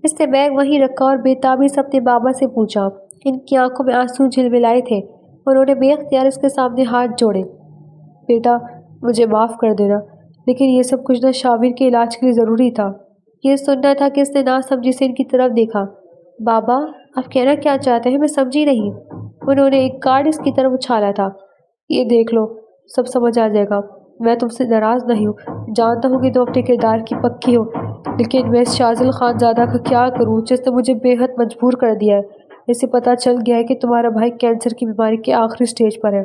اس نے بیگ وہیں رکھا اور بے تابی سے اپنے بابا سے پوچھا۔ ان کی آنکھوں میں آنسو جھلملائے تھے۔ انہوں نے بے اختیار اس کے سامنے ہاتھ جوڑے۔ بیٹا، مجھے معاف کر دینا، لیکن یہ سب کچھ نہ شاہویر کے علاج کے لیے ضروری تھا۔ یہ سننا تھا کہ اس نے ناسمجھی سے ان کی طرف دیکھا۔ بابا، آپ کہنا کیا چاہتے ہیں؟ میں سمجھی نہیں۔ انہوں نے ایک کارڈ اس کی طرف اچھالا تھا۔ یہ دیکھ لو، سب سمجھ آ جائے گا۔ میں تم سے ناراض نہیں ہوں، جانتا ہوں کہ تم اپنے کردار کی پکی ہو، لیکن میں اس شاذل خانزادہ کا کیا کروں جس نے مجھے بے حد مجبور کر دیا ہے۔ اسے پتہ چل گیا ہے کہ تمہارا بھائی کینسر کی بیماری کے آخری سٹیج پر ہے۔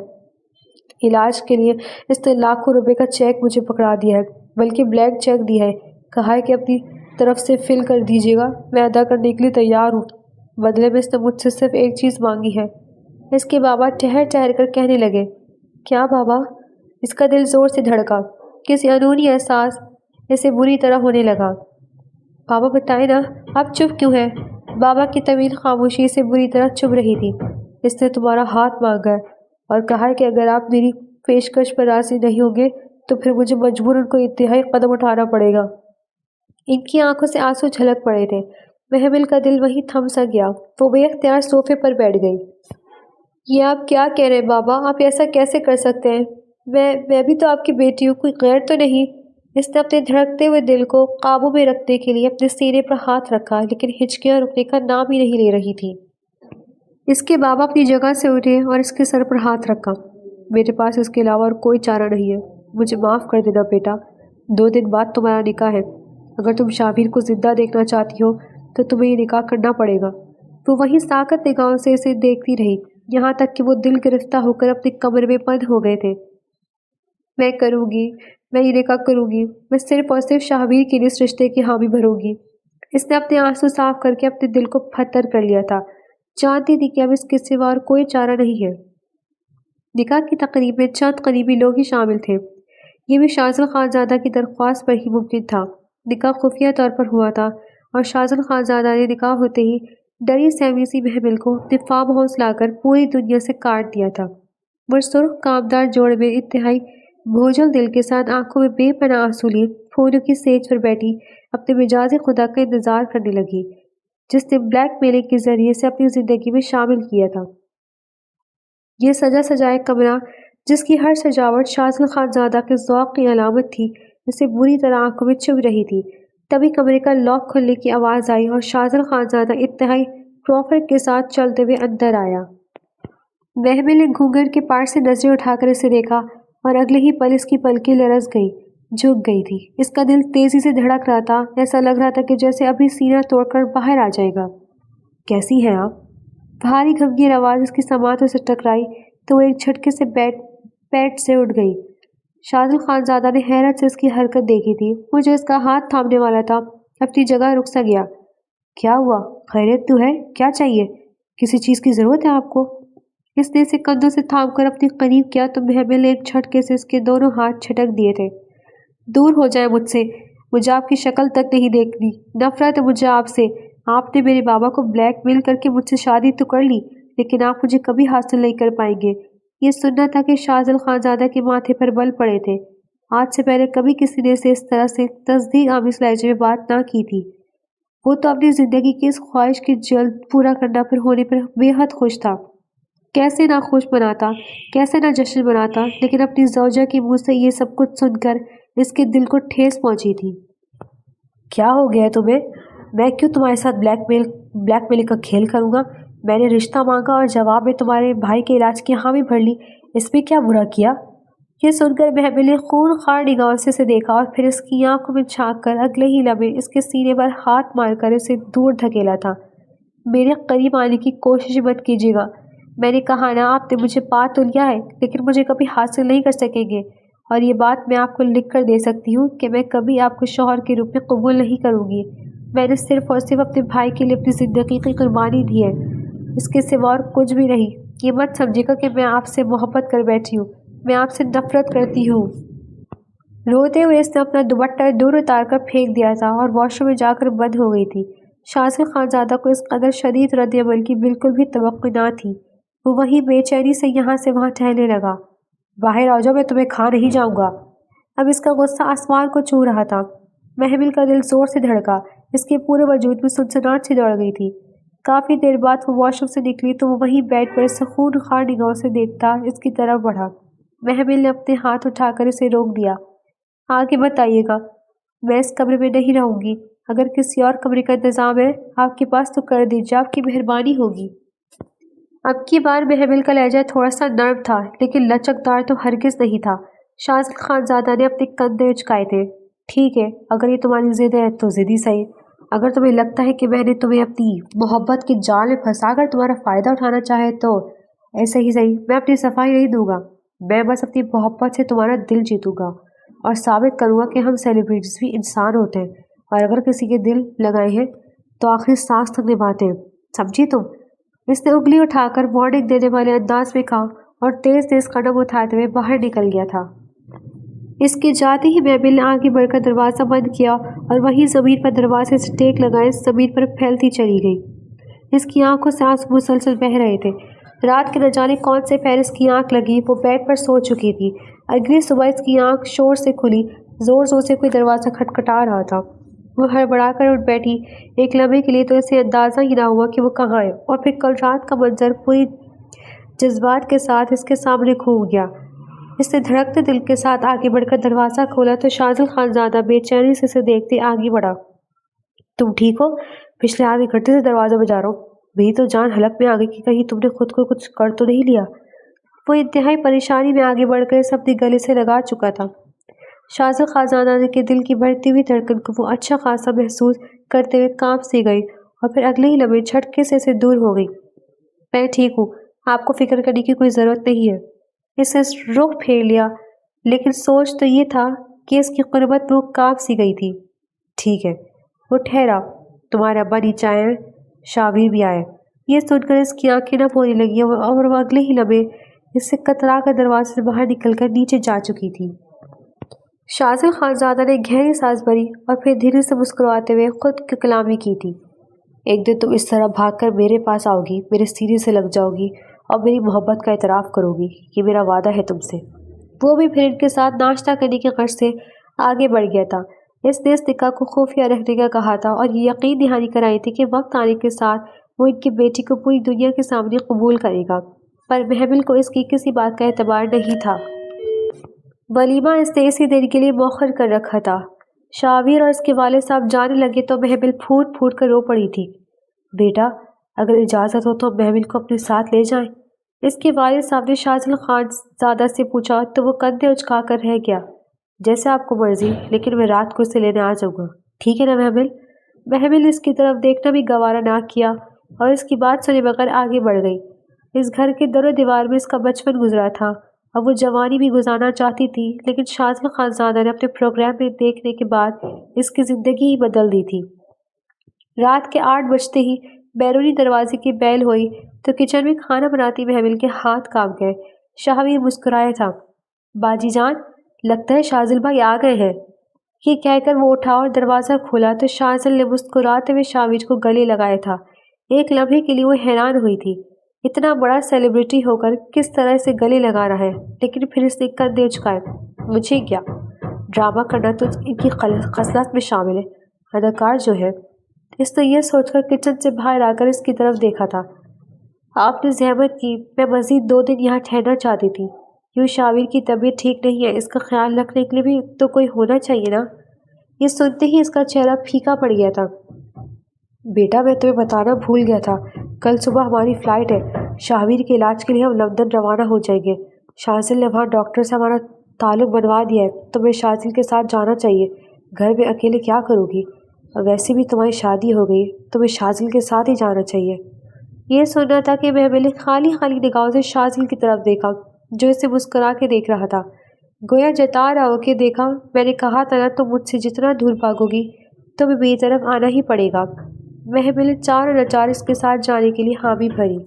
علاج کے لیے اس نے لاکھوں روپے کا چیک مجھے پکڑا دیا ہے، بلکہ بلینک چیک دیا ہے۔ کہا ہے کہ اپنی طرف سے فل کر دیجیے گا، میں ادا کرنے کے لیے تیار ہوں۔ بدلے میں اس نے مجھ سے صرف ایک چیز مانگی ہے۔ اس کے بابا ٹہر کر کہنے لگے۔ کیا بابا؟ اس کا دل زور سے دھڑکا۔ کسی اندرونی احساس اسے بری طرح ہونے لگا۔ بابا بتائیں نا، آپ چپ کیوں ہیں؟ بابا کی طویل خاموشی سے بری طرح چبھ رہی تھی۔ اس نے تمہارا ہاتھ مانگا ہے اور کہا ہے کہ اگر آپ میری پیشکش پر راضی نہیں ہوں گے تو پھر مجھے مجبوراً کوئی انتہائی قدم اٹھانا پڑے گا۔ ان کی آنکھوں سے آنسو جھلک پڑے تھے۔ محمل کا دل وہیں تھم سا گیا۔ وہ بے اختیار صوفے پر بیٹھ گئی۔ یہ آپ کیا کہہ رہے ہیں بابا؟ آپ ایسا کیسے کر سکتے ہیں؟ میں بھی تو آپ کی بیٹی ہوں، کوئی غیر تو نہیں۔ اس نے اپنے دھڑکتے ہوئے دل کو قابو میں رکھنے کے لیے اپنے سینے پر ہاتھ رکھا، لیکن ہچکیاں رکنے کا نام ہی نہیں لے رہی تھی۔ اس کے بابا اپنی جگہ سے اٹھے اور اس کے سر پر ہاتھ رکھا۔ میرے پاس اس کے علاوہ اور کوئی چارہ نہیں ہے، مجھے معاف کر دینا بیٹا، 2 دن بعد تمہارا نکاح ہے، اگر تم شابیر کو زندہ دیکھنا چاہتی ہو تو تمہیں یہ نکاح کرنا پڑے گا۔ وہ وہیں ساکت نگاہوں سے اسے دیکھتی رہی، یہاں تک کہ وہ دل گرفتہ ہو کر اپنے کمرے میں بند ہو گئے تھے۔ میں کروں گی، میں یہ نکاح کروں گی، میں صرف اور صرف شابیر کے لیے اس رشتے کی حامی بھروں گی۔ اس نے اپنے آنسو صاف کر کے اپنے دل کو پھتر کر لیا تھا، جانتی تھی کہ اب اس کے سوا اور کوئی چارہ نہیں ہے۔ نکاح کی تقریب میں چند قریبی لوگ ہی شامل تھے، یہ بھی شاذل خانزادہ کی درخواست پر ہی ممکن تھا۔ نکاح خفیہ طور پر ہوا تھا اور شاذل خانزادہ نے نکاح ہوتے ہی ڈری سہمی سی محمل کو اپنے فارم ہاؤس لا کر پوری دنیا سے کاٹ دیا تھا۔ وہ سرخ کامدار جوڑے میں انتہائی بوجھل دل کے ساتھ آنکھوں میں بے پناہ آنسو لیے پھولوں کی سیج پر بیٹھی اپنے مجازی خدا کا انتظار کرنے لگی، جس نے بلیک میلنگ کے ذریعے سے اپنی زندگی میں شامل کیا تھا۔ یہ سجا سجایا کمرہ، جس کی ہر سجاوٹ شاذل خانزادہ کے ذوق کی علامت تھی، اسے بری طرح آنکھوں میں چبھ رہی تھی۔ تبھی کمرے کا لاک کھلنے کی آواز آئی اور شاذل خانزادہ انتہائی کروفٹ کے ساتھ چلتے ہوئے اندر آیا۔ محمل نے گھونگھٹ کے پار سے نظریں اٹھا کر اسے دیکھا اور اگلے ہی پل اس کی پلکیں لرز گئی، جھک گئی تھی۔ اس کا دل تیزی سے دھڑک رہا تھا، ایسا لگ رہا تھا کہ جیسے ابھی سینہ توڑ کر باہر آ جائے گا۔ کیسی ہیں آپ؟ بھاری گھمگیر آواز اس کی سماعتوں سے ٹکرائی تو وہ ایک جھٹکے سے بیٹ سے اٹھ گئی۔ شاذل خانزادہ نے حیرت سے اس کی حرکت دیکھی تھی، وہ جو اس کا ہاتھ تھامنے والا تھا اپنی جگہ رک سا گیا۔ کیا ہوا؟ خیریت تو ہے؟ کیا چاہیے؟ کسی چیز کی ضرورت ہے آپ کو؟ اس نے اسے کندھوں سے تھام کر اپنے قریب کیا تو محمل نے ایک جھٹکے سے اس کے دونوں ہاتھ چھٹک دیے تھے۔ دور ہو جائیں مجھ سے، مجھے آپ کی شکل تک نہیں دیکھنی، نفرت ہے مجھے آپ سے۔ آپ نے میرے بابا کو بلیک میل کر کے مجھ سے شادی تو کر لی، لیکن آپ مجھے کبھی حاصل نہیں کر پائیں گے۔ یہ سننا تھا کہ شاذل خانزادہ کے ماتھے پر بل پڑے تھے۔ آج سے پہلے کبھی کسی نے اسے اس طرح سے تصدیق آمیز لہجے میں بات نہ کی تھی۔ وہ تو اپنی زندگی کی اس خواہش کی جلد پورا کرنا پر ہونے پر بے حد خوش تھا۔ کیسے نہ خوش مناتا، کیسے نہ جشن مناتا، لیکن اپنی زوجہ کے منہ سے یہ سب کچھ سن کر اس کے دل کو ٹھیس پہنچی تھی۔ کیا ہو گیا تمہیں؟ میں کیوں تمہارے ساتھ بلیک میل کا کھیل کروں گا؟ میں نے رشتہ مانگا اور جواب میں تمہارے بھائی کے علاج کی حامی بھر لی، اس میں کیا برا کیا؟ یہ سن کر محمل نے خون خوار نگاہوں سے اسے دیکھا اور پھر اس کی آنکھوں میں جھانک کر اگلے ہی لمحے اس کے سینے پر ہاتھ مار کر اسے دور دھکیلا تھا۔ میرے قریب آنے کی کوشش مت کیجیے گا، میں نے کہا نا، آپ نے مجھے پا تو لیا ہے لیکن مجھے کبھی حاصل نہیں کر سکیں گے، اور یہ بات میں آپ کو لکھ کر دے سکتی ہوں کہ میں کبھی آپ کو شوہر کے روپ میں قبول نہیں کروں گی۔ میں نے صرف اور صرف اپنے بھائی کے لیے اپنی زندگی کی قربانی دی ہے، اس کے سوا اور کچھ بھی نہیں۔ یہ مت سمجھے گا کہ میں آپ سے محبت کر بیٹھی ہوں، میں آپ سے نفرت کرتی ہوں۔ روتے ہوئے اس نے اپنا دوپٹہ دور اتار کر پھینک دیا تھا اور واش روم میں جا کر بند ہو گئی تھی۔ شاذل خانزادہ کو اس قدر شدید رد عمل کی بالکل بھی توقع نہ تھی۔ وہ وہیں بے چینی سے یہاں سے وہاں ٹہلنے لگا۔ باہر آ جاؤ، میں تمہیں کھا نہیں جاؤں گا۔ اب اس کا غصہ آسمان کو چھو رہا تھا۔ محمل کا دل زور سے دھڑکا، اس کے پورے وجود میں سنسناہٹ سی دوڑ گئی تھی۔ کافی دیر بعد وہ واش روم سے نکلی تو وہ وہیں بیڈ پر اسے خون خوار نگاہوں سے دیکھتا اس کی طرف بڑھا۔ محمل نے اپنے ہاتھ اٹھا کر اسے روک دیا۔ آگے مت آئیے گا، میں اس کمرے میں نہیں رہوں گی۔ اگر کسی اور کمرے کا انتظام ہے آپ کے پاس تو کر دیجیے، آپ کی مہربانی ہوگی۔ اب کی بار محمل کا لہجہ تھوڑا سا نرم تھا لیکن لچکدار تو ہرگز نہیں تھا۔ شاذل خانزادہ نے اپنے کندھے اچکائے تھے۔ ٹھیک ہے، اگر یہ تمہاری ضد ہے تو ضد ہی صحیح۔ اگر تمہیں لگتا ہے کہ میں نے تمہیں اپنی محبت کے جال میں پھنسا کر تمہارا فائدہ اٹھانا چاہے تو ایسے ہی صحیح، میں اپنی صفائی نہیں دوں گا۔ میں بس اپنی محبت سے تمہارا دل جیتوں گا اور ثابت کروں گا کہ ہم سیلیبریٹیز بھی انسان ہوتے ہیں، اور اگر کسی کے دل لگائے ہیں تو آخری سانس تک نبھاتے ہیں، سمجھی تم؟ اس نے انگلی اٹھا کر وارننگ دینے والے انداز میں کہا اور تیز تیز قدم اٹھاتے ہوئے باہر نکل گیا تھا۔ اس کے جاتے ہی محمل نے آگے بڑھ کر دروازہ بند کیا اور وہیں زمین پر دروازے سے ٹیک لگائے زمین پر پھیلتی چلی گئی۔ اس کی آنکھوں سے آنسو مسلسل بہہ رہے تھے۔ رات کے نہ جانے کون سے پہر اس کی آنکھ لگی، وہ بیڈ پر سو چکی تھی۔ اگلی صبح اس کی آنکھ شور سے کھلی، زور زور سے کوئی دروازہ کھٹکھٹا رہا تھا۔ وہ ہڑبڑا کر اٹھ بیٹھی۔ ایک لمحے کے لیے تو اسے اندازہ ہی نہ ہوا کہ وہ کہاں ہے، اور پھر کل رات کا منظر پوری جذبات کے ساتھ اس کے سامنے کھو گیا۔ اس نے دھڑکتے دل کے ساتھ آگے بڑھ کر دروازہ کھولا تو شاذل خانزادہ بے چینی سے اسے دیکھتے آگے بڑھا۔ تم ٹھیک ہو؟ پچھلے آدھے گھنٹے سے دروازہ بجا رہا ہوں، میری تو جان حلق میں آ گئی کہ کہیں تم نے خود کو کچھ کر تو نہیں لیا۔ وہ انتہائی پریشانی میں آگے بڑھ کر اسے اپنے گلے سے لگا چکا تھا۔ شاذل خانزادہ کے دل کی بڑھتی ہوئی دھڑکن کو وہ اچھا خاصا محسوس کرتے ہوئے کانپ سی گئی اور پھر اگلے ہی لمحے جھٹکے سے اسے دور ہو گئی۔ میں ٹھیک ہوں، آپ کو فکر کرنے کی کوئی ضرورت نہیں ہے۔ اس نے رخ پھیر لیا، لیکن سوچ تو یہ تھا کہ اس کی قربت وہ کانپ سی گئی تھی۔ ٹھیک ہے، وہ ٹھہرا، تمہارے ابا نیچے آئے ہیں، شاویر بھی آئے۔ یہ سن کر اس کی آنکھیں نم ہونے لگیں اور وہ اگلے ہی لمحے اس سے کترا کر دروازے سے باہر نکل کر نیچے جا چکی تھی۔ شاذل خانزادہ نے گہری سانس بھری اور پھر دھیرے سے مسکراتے ہوئے خود کی کلامی کی تھی۔ ایک دن تم اس طرح بھاگ کر میرے پاس آؤ گی، میرے سینے سے لگ جاؤ گی اور میری محبت کا اعتراف کرو گی، یہ میرا وعدہ ہے تم سے۔ وہ بھی پھر ان کے ساتھ ناشتہ کرنے کی غرض سے آگے بڑھ گیا تھا۔ اس نے اس نکاح کو خفیہ رکھنے کا کہا تھا اور یہ یقین دہانی کرائی تھی کہ وقت آنے کے ساتھ وہ ان کی بیٹی کو پوری دنیا کے سامنے قبول کرے گا، پر محمل کو اس کی کسی بات کا اعتبار نہیں تھا۔ ولیمہ اس نے اسی دن کے لیے مؤخر کر رکھا تھا۔ شاویر اور اس کے والد صاحب جانے لگے تو محمل پھوٹ پھوٹ کر رو پڑی تھی۔ بیٹا، اگر اجازت ہو تو محمل کو اپنے ساتھ لے جائیں؟ اس کے والد صاحب نے شاذل خانزادہ سے پوچھا تو وہ کندھے اچکا کر رہ گیا۔ جیسے آپ کو مرضی، لیکن میں رات کو اسے لینے آ جاؤں گا، ٹھیک ہے نا محمل؟ محمل نے اس کی طرف دیکھنا بھی گوارا نہ کیا اور اس کی بات سنے بغیر آگے بڑھ گئی۔ اس گھر کے در و دیوار میں اس کا بچپن گزرا تھا اور وہ جوانی بھی گزارنا چاہتی تھی، لیکن شاذل خانزادہ نے اپنے پروگرام میں دیکھنے کے بعد اس کی زندگی ہی بدل دی تھی۔ رات کے 8 بجتے ہی بیرونی دروازے کی بیل ہوئی تو کچن میں کھانا بناتی محمل کے ہاتھ کانپ گئے۔ شاویر مسکرایا تھا۔ باجی جان، لگتا ہے شاذل بھائی آ گئے ہیں۔ یہ کہہ کر وہ اٹھا اور دروازہ کھولا تو شاذل نے مسکراتے ہوئے شاویر کو گلے لگایا تھا۔ ایک لمحے کے لیے وہ حیران ہوئی تھی، اتنا بڑا سیلیبریٹی ہو کر کس طرح سے گلے لگا رہا ہے، لیکن پھر اس نے کندھے اچکائے۔ مجھے کیا، ڈرامہ کرنا تو ان کی خصلت میں شامل ہے، اداکار جو ہے۔ اس نے یہ سوچ کر کچن سے باہر آ کر اس کی طرف دیکھا تھا۔ آپ نے زحمت کی، میں مزید 2 دن یہاں ٹھہرنا چاہتی تھی۔ یوں شاویر کی طبیعت ٹھیک نہیں ہے، اس کا خیال رکھنے کے لیے بھی تو کوئی ہونا چاہیے نا۔ یہ سنتے ہی اس کا چہرہ پھیکا پڑ گیا تھا۔ بیٹا، میں تمہیں بتانا بھول گیا تھا، کل صبح ہماری فلائٹ ہے۔ شاویر کے علاج کے لیے ہم لندن روانہ ہو جائیں گے۔ شاذل نے وہاں ڈاکٹر سے ہمارا تعلق بنوا دیا ہے، تمہیں شاذل کے ساتھ جانا چاہیے، گھر میں اکیلے کیا کرو گی؟ ویسے بھی تمہاری شادی ہو گئی، تمہیں شاذل کے ساتھ ہی جانا چاہیے۔ یہ سننا تھا کہ محمل نے خالی خالی نگاہوں سے شاذل کی طرف دیکھا جو اسے مسکرا کے دیکھ رہا تھا، گویا جتا رہا ہو کہ دیکھا، میں نے کہا تھا نا تم مجھ سے جتنا دور بھاگو گی تمہیں میری طرف آنا ہی پڑے گا۔ محمل نے چار نچار اس کے ساتھ جانے کے لیے حامی بھری۔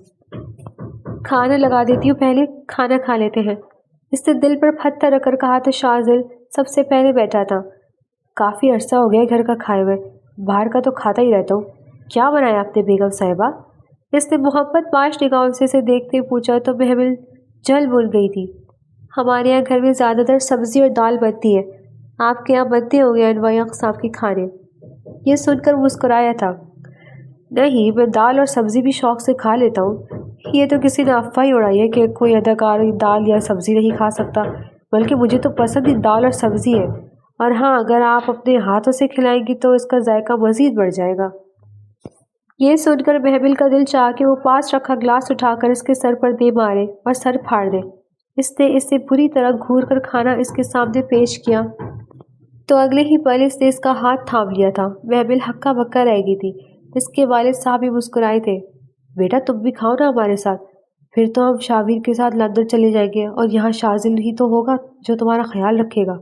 کھانا لگا دیتی ہوں، پہلے کھانا کھا لیتے ہیں، اس نے دل پر پتھر رکھ کر کہا تو شاذل سب سے پہلے بیٹھا تھا۔ کافی عرصہ ہو گیا گھر کا کھائے ہوئے، باہر کا تو کھاتا ہی رہتا ہوں۔ کیا بنایا آپ نے بیگم صاحبہ؟ اس نے محبت باش نگاہوں سے اسے دیکھتے پوچھا تو محمل جل بول گئی تھی۔ ہمارے یہاں گھر میں زیادہ تر سبزی اور دال بنتی ہے، آپ کے یہاں بنتے ہوں گے انواع اقسام کے کھانے۔ یہ سن کر مسکرایا تھا۔ نہیں، میں دال اور سبزی بھی شوق سے کھا لیتا ہوں۔ یہ تو کسی نے افواہ ہی اڑائی ہے کہ کوئی اداکار دال یا سبزی نہیں کھا سکتا، بلکہ مجھے تو پسند ہی دال اور سبزی ہے، اور ہاں، اگر آپ اپنے ہاتھوں سے کھلائیں گی تو اس کا ذائقہ مزید بڑھ جائے گا۔ یہ سن کر محمل کا دل چاہا کہ وہ پاس رکھا گلاس اٹھا کر اس کے سر پر دے مارے اور سر پھاڑ دے۔ اس نے اسے بری طرح گھور کر کھانا اس کے سامنے پیش کیا تو اگلے ہی پل اس نے اس کا ہاتھ تھام لیا تھا۔ محمل ہکا بکا رہ گئی تھی۔ اس کے والد صاحب بھی مسکرائے تھے۔ بیٹا، تم بھی کھاؤ نا ہمارے ساتھ، پھر تو ہم شاویر کے ساتھ لندن چلے جائیں گے اور یہاں شاذل ہی تو ہوگا جو تمہارا خیال رکھے گا۔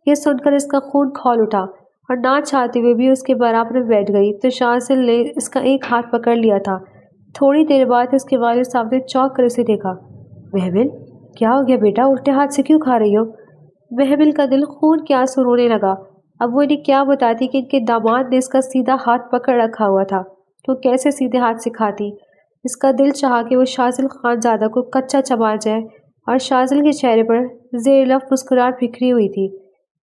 یہ سن کر اس کا خون کھول اٹھا اور نہ چاہتے ہوئے بھی اس کے برابر میں بیٹھ گئی تو شاذل نے اس کا ایک ہاتھ پکڑ لیا تھا۔ تھوڑی دیر بعد اس کے والد صاحب نے چونک کر اسے دیکھا۔ محمل، کیا ہو گیا بیٹا، الٹے ہاتھ سے کیوں کھا رہی ہو؟ محمل کا دل خون کے آنسو رونے لگا۔ اب وہ انہیں کیا بتاتی کہ ان کے داماد نے اس کا سیدھا ہاتھ پکڑ رکھا ہوا تھا، تو کیسے سیدھے ہاتھ سے کھاتی؟ اس کا دل چاہا کہ وہ شاذل خانزادہ کو کچا چبا جائے، اور شاذل کے چہرے پر زیر لب مسکراہٹ بکھری ہوئی تھی۔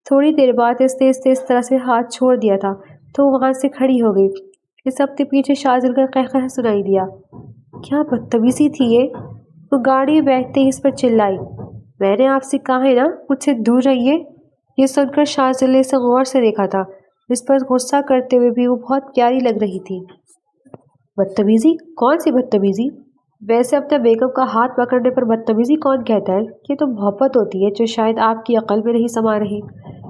تھوڑی دیر بعد اس نے اس طرح سے ہاتھ چھوڑ دیا تھا تو وہ وہاں سے کھڑی ہو گئی۔ اس اپنے پیچھے شاذل کا قہقہ سنائی دیا۔ کیا بدتمیزی تھی یہ! وہ گاڑی میں بیٹھتے ہی اس پر چلائی۔ میں نے آپ سے کہا ہے نا مجھ سے دور رہیے۔ یہ سن کر شاذل نے اسے غور سے دیکھا تھا۔ اس پر غصہ کرتے ہوئے بھی وہ بہت پیاری لگ رہی تھی۔ بدتمیزی؟ کون سی بدتمیزی؟ ویسے اپنے بیگم کا ہاتھ پکڑنے پر بدتمیزی کون کہتا ہے؟ یہ تو محبت ہوتی ہے جو شاید آپ کی عقل میں نہیں سما رہی۔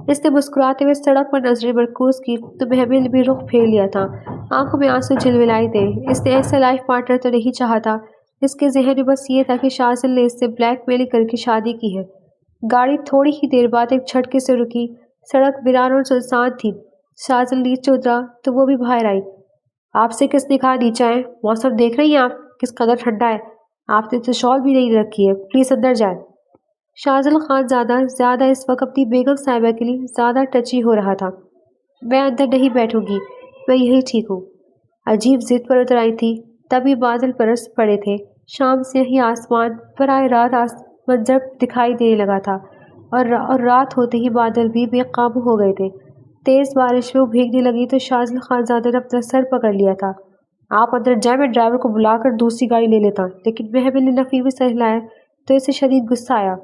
اس نے مسکراتے ہوئے سڑک پر نظریں مرکوز کی تو محمل نے بھی رخ پھیر لیا تھا۔ آنکھوں میں آنسو جھلملائے تھے۔ اس نے ایسا لائف پارٹنر تو نہیں چاہا تھا۔ اس کے ذہن میں بس یہ تھا کہ شاذل نے اس سے بلیک میل کر کے شادی کی ہے۔ گاڑی تھوڑی ہی دیر بعد ایک جھٹکے سے رکی۔ سڑک ویران اور سنسان تھی۔ شاذل نیچے اترا تو وہ بھی باہر آئی۔ آپ سے کس نے کہا نیچے آئیں؟ موسم دیکھ رہی ہیں آپ کس قدر ٹھنڈا ہے؟ آپ نے تو شال بھی نہیں رکھی ہے، پلیز اندر جائیں۔ شاذل خان زیادہ اس وقت اپنی بیگم صاحبہ کے لیے زیادہ ٹچی ہو رہا تھا۔ میں اندر نہیں بیٹھوں گی، میں یہی ٹھیک ہوں۔ عجیب ضد پر اتر آئی تھی۔ تبھی بادل برس پڑے تھے۔ شام سے ہی آسمان براہ راست منظر دکھائی دینے لگا تھا اور رات ہوتے ہی بادل بھی بے قابو ہو گئے تھے۔ تیز بارش میں وہ بھیگنے لگی تو شاذل خانزادہ نے اپنا سر پکڑ لیا تھا۔ آپ اندر جائیں، میں ڈرائیور کو بلا کر دوسری گاڑی لے لیتا، لیکن محمل نے نفی میں سر ہلایا تو اسے شدید غصہ آیا۔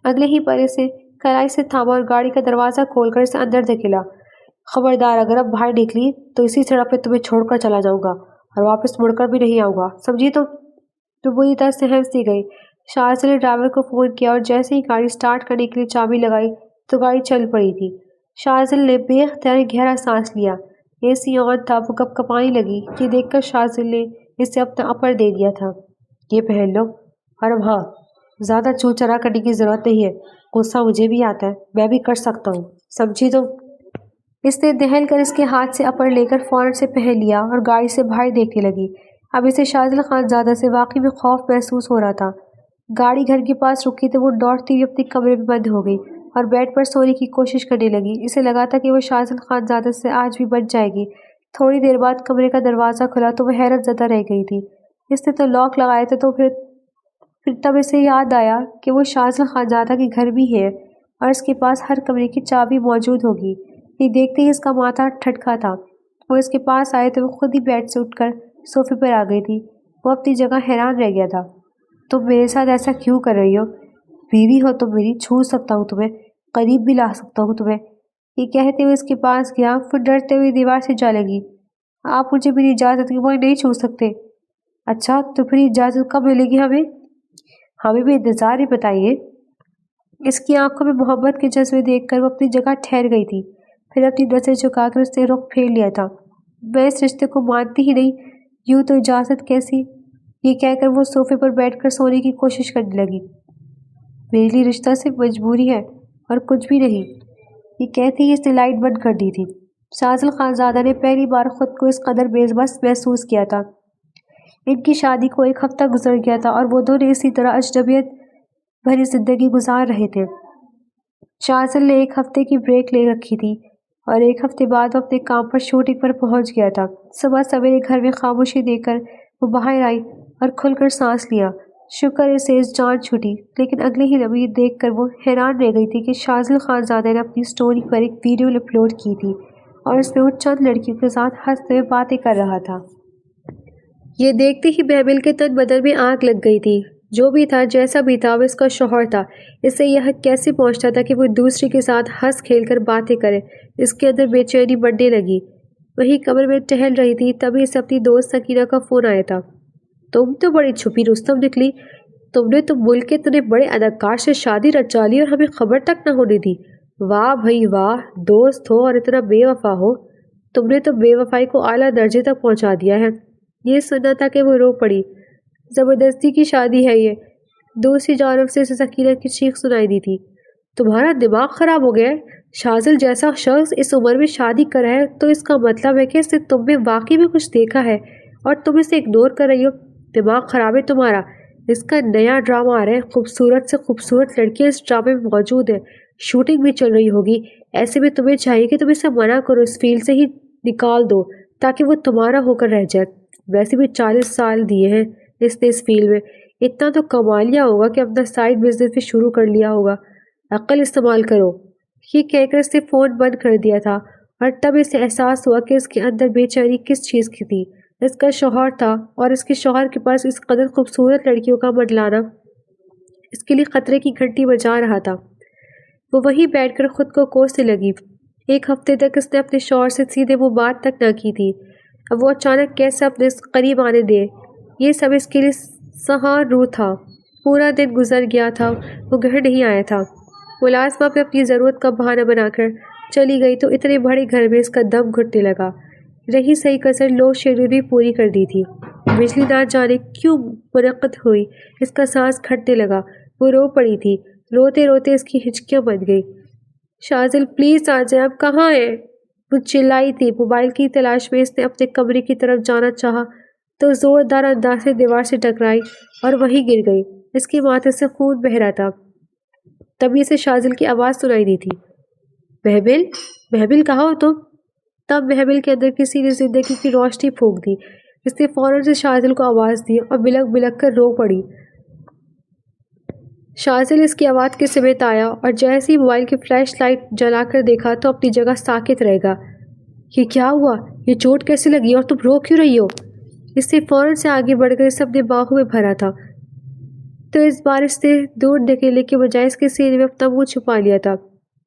اگلے ہی پل اسے کلائی سے تھاما اور گاڑی کا دروازہ کھول کر اسے اندر دھکیلا۔ خبردار، اگر اب باہر نکلی تو اسی سڑک پہ تمہیں چھوڑ کر چلا جاؤں گا اور واپس مڑ کر بھی نہیں آؤں گا، سمجھی؟ تو بری طرح سے ہنس دی گئی۔ شاذل نے ڈرائیور کو فون کیا اور جیسے ہی گاڑی سٹارٹ کرنے کے لیے چابی لگائی تو گاڑی چل پڑی تھی۔ شاذل نے بے اختیار گہرا سانس لیا۔ اے سی آن تھا، وہ کپ کپانے لگی۔ یہ دیکھ کر شاذل نے اسے اپنا اپر دے دیا تھا۔ یہ پہن لو، اور اب ہاں، زیادہ چو چرا کرنے کی ضرورت نہیں ہے۔ غصہ مجھے بھی آتا ہے، میں بھی کر سکتا ہوں، سمجھی؟ تو اس نے دہل کر اس کے ہاتھ سے اپر لے کر فوراً سے پہن لیا اور گاڑی سے باہر دیکھنے لگی۔ اب اسے شاذل خانزادہ سے واقعی میں خوف محسوس ہو رہا تھا۔ گاڑی گھر کے پاس رکی تو وہ دوڑتی ہوئی اپنے کمرے میں بند ہو گئی اور بیڈ پر سونے کی کوشش کرنے لگی۔ اسے لگا تھا کہ وہ شاذل خانزادہ سے آج بھی بچ جائے گی۔ تھوڑی دیر بعد کمرے کا دروازہ کھلا تو وہ حیرت زدہ رہ گئی تھی۔ اس نے تو لاک لگایا تھا تو پھر تب اسے یاد آیا کہ وہ شاذل خانزادہ کے گھر بھی ہے اور اس کے پاس ہر کمرے کی چابی موجود ہوگی۔ یہ دیکھتے ہی اس کا ماتھا ٹھٹکا تھا۔ وہ اس کے پاس آئے تو وہ خود ہی بیڈ سے اٹھ کر صوفے پر آ گئی تھی۔ وہ اپنی جگہ حیران رہ گیا تھا۔ تم میرے ساتھ ایسا کیوں کر رہی ہو؟ بیوی ہو تم میری، چھو سکتا ہوں تمہیں، قریب بھی لا سکتا ہوں تمہیں۔ یہ کہتے ہوئے اس کے پاس گیا، پھر ڈرتے ہوئے دیوار سے جا لگی۔ آپ مجھے میری اجازت کے بغیر نہیں چھو سکتے۔ اچھا، تو پھر اجازت کب ملے گی ہمیں؟ ہمیں بھی انتظار ہی، بتائیے۔ اس کی آنکھوں میں محبت کے جذبے دیکھ کر وہ اپنی جگہ ٹھہر گئی تھی۔ پھر اپنی نظر جھکا کر اس نے رخ پھیر لیا تھا۔ میں اس رشتے کو مانتی ہی نہیں، یوں تو اجازت کیسی؟ یہ کہہ کر وہ صوفے پر بیٹھ کر سونے کی کوشش کرنے لگی۔ میرے لیے رشتہ صرف مجبوری ہے اور کچھ بھی نہیں۔ یہ کہتے ہی اس نے لائٹ بند کر دی تھی۔ شاذل خانزادہ نے پہلی بار خود کو اس قدر بے بس محسوس کیا تھا۔ ان کی شادی کو ایک ہفتہ گزر گیا تھا اور وہ دونوں اسی طرح اجنبیت بھری زندگی گزار رہے تھے۔ شاذل نے ایک ہفتے کی بریک لے رکھی تھی اور ایک ہفتے بعد وہ اپنے کام پر شوٹنگ پر پہنچ گیا تھا۔ صبح سویرے گھر میں خاموشی دیکھ کر وہ باہر آئی اور کھل کر سانس لیا۔ شکر اسے اس جان چھوٹی، لیکن اگلے ہی لمحے دیکھ کر وہ حیران رہ گئی تھی کہ شاذل خانزادہ نے اپنی سٹوری پر ایک ویڈیو اپلوڈ کی تھی اور اس میں وہ چند لڑکیوں کے ساتھ ہنستے ہوئے باتیں کر رہا تھا۔ یہ دیکھتے ہی محمل کے تن بدن میں آگ لگ گئی تھی۔ جو بھی تھا، جیسا بھی تھا، وہ اس کا شوہر تھا۔ اسے یہ حق کیسے پہنچتا تھا کہ وہ دوسرے کے ساتھ ہنس کھیل کر باتیں کرے؟ اس کے اندر بے چینی بڑھنے لگی۔ وہی کمرے میں ٹہل رہی تھی، تبھی اسے اپنی دوست سکینہ کا فون آیا تھا۔ تم تو بڑی چھپی رستم نکلی، تم نے تو ملک کے اتنے بڑے اداکار سے شادی رچا لی اور ہمیں خبر تک نہ ہونے دی۔ واہ بھائی واہ، دوست ہو اور اتنا بے وفا ہو، تم نے تو بے وفائی کو اعلیٰ درجے تک پہنچا دیا ہے۔ یہ سننا تھا کہ وہ رو پڑی۔ زبردستی کی شادی ہے یہ۔ دوسری جانب سے اسے سکینہ کی چیخ سنائی دی تھی۔ تمہارا دماغ خراب ہو گیا ہے؟ شاذل جیسا شخص اس عمر میں شادی کر رہا ہے تو اس کا مطلب ہے کہ اس نے تم میں واقعی میں کچھ دیکھا ہے اور تم اسے اگنور کر رہی ہو۔ دماغ خراب ہے تمہارا۔ اس کا نیا ڈرامہ آ رہا ہے، خوبصورت سے خوبصورت لڑکیاں اس ڈرامے میں موجود ہیں، شوٹنگ بھی چل رہی ہوگی۔ ایسے میں تمہیں چاہیے کہ تم اسے منع کرو، اس فیلڈ سے ہی نکال دو تاکہ وہ تمہارا ہو کر رہ جائے۔ ویسے بھی 40 سال دیے ہیں اس نے اس فیلڈ میں، اتنا تو کما لیا ہوگا کہ اپنا سائڈ بزنس بھی شروع کر لیا ہوگا۔ عقل استعمال کرو۔ یہ کہہ کر اس نے فون بند کر دیا تھا اور تب اسے احساس ہوا کہ اس کے اندر بے چینی کس چیز کی تھی۔ اس کا شوہر تھا اور اس کے شوہر کے پاس اس قدر خوبصورت لڑکیوں کا منڈلانا اس کے لیے خطرے کی گھنٹی بجا رہا تھا۔ وہ وہیں بیٹھ کر خود کو کوسنے لگی۔ ایک ہفتے تک اس نے اپنے شوہر سے سیدھے وہ بات تک نہ کی تھی، اب وہ اچانک کیسے اپنے قریب آنے دے، یہ سب اس کے لیے سہار روح تھا۔ پورا دن گزر گیا تھا، وہ گھر نہیں آیا تھا۔ ملازمہ پہ اپنی ضرورت کا بہانہ بنا کر چلی گئی تو اتنے بڑے گھر میں اس کا دم گھٹنے لگا۔ رہی صحیح کسر لوڈ شیڈول بھی پوری کر دی تھی، بجلی نہ جانے کیوں منعقد ہوئی، اس کا سانس کھٹنے لگا۔ وہ رو پڑی تھی، روتے روتے اس کی ہچکیاں بن گئی۔ شاذل پلیز آ جائیں، آپ کہاں ہیں؟ وہ چلائی تھی۔ موبائل کی تلاش میں اس نے اپنے کمرے کی طرف جانا چاہا تو زوردار انداز سے دیوار سے ٹکرائی اور وہیں گر گئی۔ اس کے ماتھے سے خون بہہ رہا تھا۔ تبھی اسے شاذل کی آواز سنائی دی تھی، محمل، محمل کہاں ہو تم؟ تب محمل کے اندر کسی نے زندگی کی روشنی پھونک دی۔ اس نے فوراً سے شاذل کو آواز دی اور بلک بلک کر رو پڑی۔ شاذل اس کی آواز کے سمیت آیا اور جیسے ہی موبائل کی فلیش لائٹ جلا کر دیکھا تو اپنی جگہ ساکت رہ گا۔ یہ کیا ہوا؟ یہ چوٹ کیسے لگی اور تم رو کیوں رہی ہو؟ اس نے فوراً سے آگے بڑھ کر اسے اپنے باہوں میں بھرا تھا تو اس بار اس نے دور دھکیلنے کے بجائے اس کے سینے میں اپنا منہ چھپا لیا تھا۔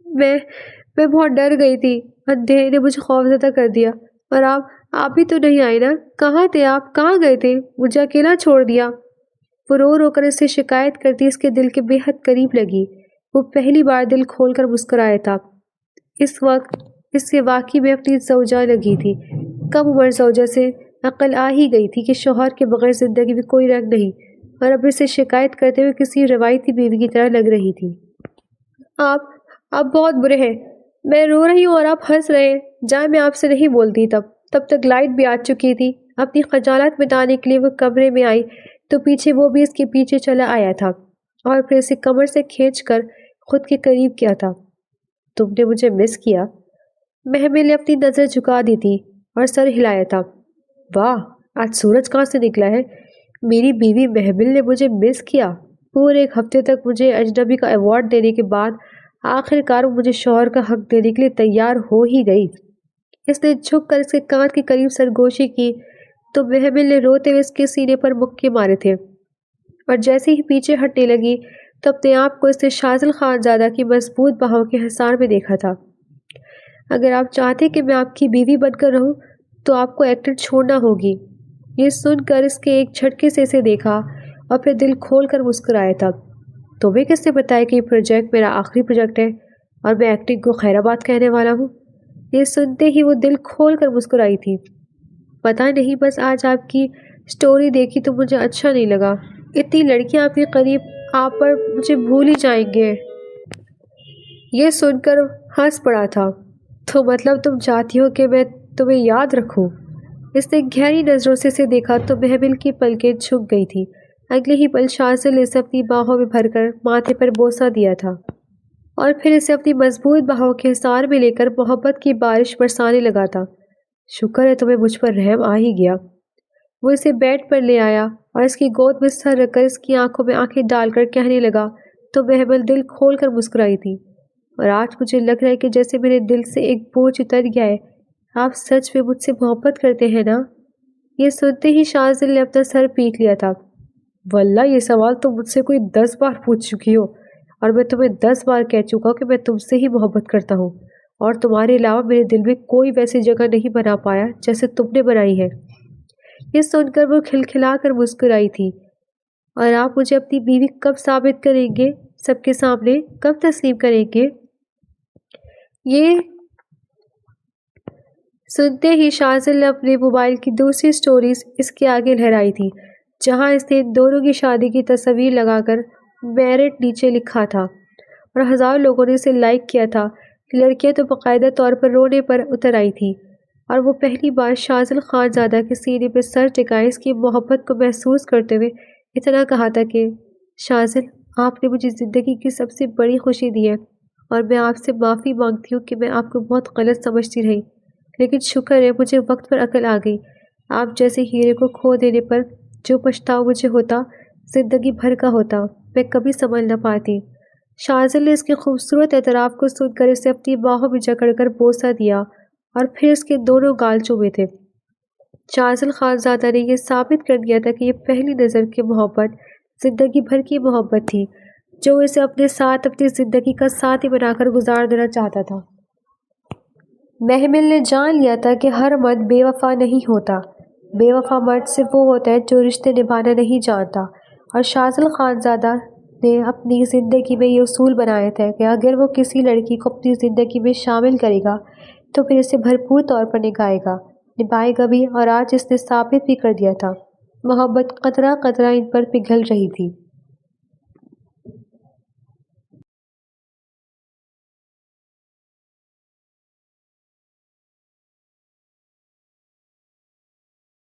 میں بہت ڈر گئی تھی، اندھیرے نے مجھے خوفزدہ کر دیا، اور آپ بھی تو نہیں آئے نا؟ کہاں تھے آپ؟ کہاں گئے تھے؟ مجھے اکیلا چھوڑ دیا۔ وہ رو رو کر اس سے شکایت کرتی اس کے دل کے بے حد قریب لگی۔ وہ پہلی بار دل کھول کر مسکرایا تھا۔ اس وقت اس سے واقعی میں اپنی زوجہ لگی تھی۔ کم عمر زوجہ سے عقل آ ہی گئی تھی کہ شوہر کے بغیر زندگی میں کوئی رنگ نہیں، اور اب اسے شکایت کرتے ہوئے کسی روایتی بیوی کی طرح لگ رہی تھی۔ آپ بہت برے ہیں، میں رو رہی ہوں اور آپ ہنس رہے ہیں۔ جائے، میں آپ سے نہیں بولتی۔ تب تک لائٹ بھی آ چکی تھی۔ اپنی خجالت مٹانے کے لیے وہ کمرے میں آئی تو پیچھے وہ بھی اس کے پیچھے چلا آیا تھا اور پھر اسے کمر سے کھینچ کر خود کے قریب کیا تھا۔ تم نے مجھے مس کیا؟ محمل نے اپنی نظر جھکا دی تھی اور سر ہلایا تھا۔ واہ، آج سورج کہاں سے نکلا ہے؟ میری بیوی محمل نے مجھے مس کیا؟ پورے ایک ہفتے تک مجھے اجنبی کا ایوارڈ دینے کے بعد آخر کار مجھے شوہر کا حق دینے کے لیے تیار ہو ہی گئی۔ اس نے جھک کر اس کے کان کے قریب سرگوشی کی تو محمل نے روتے ہوئے اس کے سینے پر مکے مارے تھے، اور جیسے ہی پیچھے ہٹنے لگی تو اپنے آپ کو اس نے شاذل خانزادہ کی مضبوط باہوں کے حصار میں دیکھا تھا۔ اگر آپ چاہتے کہ میں آپ کی بیوی بن کر رہوں تو آپ کو ایکٹنگ چھوڑنا ہوگی۔ یہ سن کر اس کے ایک جھٹکے سے اسے دیکھا اور پھر دل کھول کر مسکرایا تھا۔ تمہیں کس نے بتایا کہ یہ پروجیکٹ میرا آخری پروجیکٹ ہے اور میں ایکٹنگ کو خیر آباد کہنے والا ہوں؟ یہ سنتے ہی وہ دل کھول کر مسکرائی تھی۔ پتہ نہیں، بس آج آپ کی سٹوری دیکھی تو مجھے اچھا نہیں لگا۔ اتنی لڑکیاں اپنے قریب آپ پر مجھے بھول ہی جائیں گے۔ یہ سن کر ہنس پڑا تھا۔ تو مطلب تم چاہتی ہو کہ میں تمہیں یاد رکھوں؟ اس نے گہری نظروں سے اسے دیکھا تو محمل کی پلکیں جھک گئی تھی۔ اگلے ہی پل شاذل نے اسے اپنی باہوں میں بھر کر ماتھے پر بوسہ دیا تھا اور پھر اسے اپنی مضبوط باہوں کے حصار میں لے کر محبت کی بارش برسانے لگا تھا۔ شکر ہے تمہیں مجھ پر رحم آ ہی گیا۔ وہ اسے بیڈ پر لے آیا اور اس کی گود میں سر رکھ کر اس کی آنکھوں میں آنکھیں ڈال کر کہنے لگا تو محمل دل کھول کر مسکرائی تھی، اور آج مجھے لگ رہا ہے کہ جیسے میرے دل سے ایک بوجھ اتر گیا ہے۔ آپ سچ میں مجھ سے محبت کرتے ہیں نا؟ یہ سنتے ہی شاذل نے اپنا سر پیٹ لیا تھا۔ واللہ یہ سوال تم مجھ سے کوئی 10 بار پوچھ چکی ہو، اور میں تمہیں 10 بار کہہ چکا ہوں کہ میں تم سے ہی محبت کرتا ہوں، اور تمہارے علاوہ میرے دل میں کوئی ویسی جگہ نہیں بنا پایا جیسے تم نے بنائی ہے۔ یہ سن کر وہ کھلکھلا کر مسکرائی تھی۔ اور آپ مجھے اپنی بیوی کب ثابت کریں گے؟ سب کے سامنے کب تسلیم کریں گے؟ یہ سنتے ہی شاذل نے اپنے موبائل کی دوسری سٹوریز اس کے آگے لہرائی تھی، جہاں اس نے دونوں کی شادی کی تصویر لگا کر میرٹ نیچے لکھا تھا، اور ہزاروں لوگوں نے اسے لائک کیا تھا۔ لڑکیاں تو باقاعدہ طور پر رونے پر اتر آئی تھی، اور وہ پہلی بار شاذل خانزادہ کے سینے پہ سر ٹکائے اس کی محبت کو محسوس کرتے ہوئے اتنا کہا تھا کہ شاذل، آپ نے مجھے زندگی کی سب سے بڑی خوشی دی ہے، اور میں آپ سے معافی مانگتی ہوں کہ میں آپ کو بہت غلط سمجھتی رہی، لیکن شکر ہے مجھے وقت پر عقل آ گئی۔ آپ جیسے ہیرے کو کھو دینے پر جو پچھتاؤ مجھے ہوتا، زندگی بھر کا ہوتا، میں کبھی سمجھ نہ پاتی۔ شاذل نے اس کے خوبصورت اعتراف کو سن کر اسے اپنی باہوں میں جکڑ کر بوسہ دیا اور پھر اس کے دونوں گال چومے تھے۔ شاذل خانزادہ نے یہ ثابت کر دیا تھا کہ یہ پہلی نظر کی محبت زندگی بھر کی محبت تھی، جو اسے اپنے ساتھ اپنی زندگی کا ساتھی بنا کر گزار دینا چاہتا تھا۔ محمل نے جان لیا تھا کہ ہر مرد بے وفا نہیں ہوتا، بے وفا مرد صرف وہ ہوتا ہے جو رشتے نبھانا نہیں جانتا، اور شاذل خانزادہ نے اپنی زندگی میں یہ اصول بنایا تھا کہ اگر وہ کسی لڑکی کو اپنی زندگی میں شامل کرے گا تو پھر اسے بھرپور طور پر نبھائے گا بھی، اور آج اس نے ثابت بھی کر دیا تھا۔ محبت قطرہ قطرہ ان پر پگھل رہی تھی۔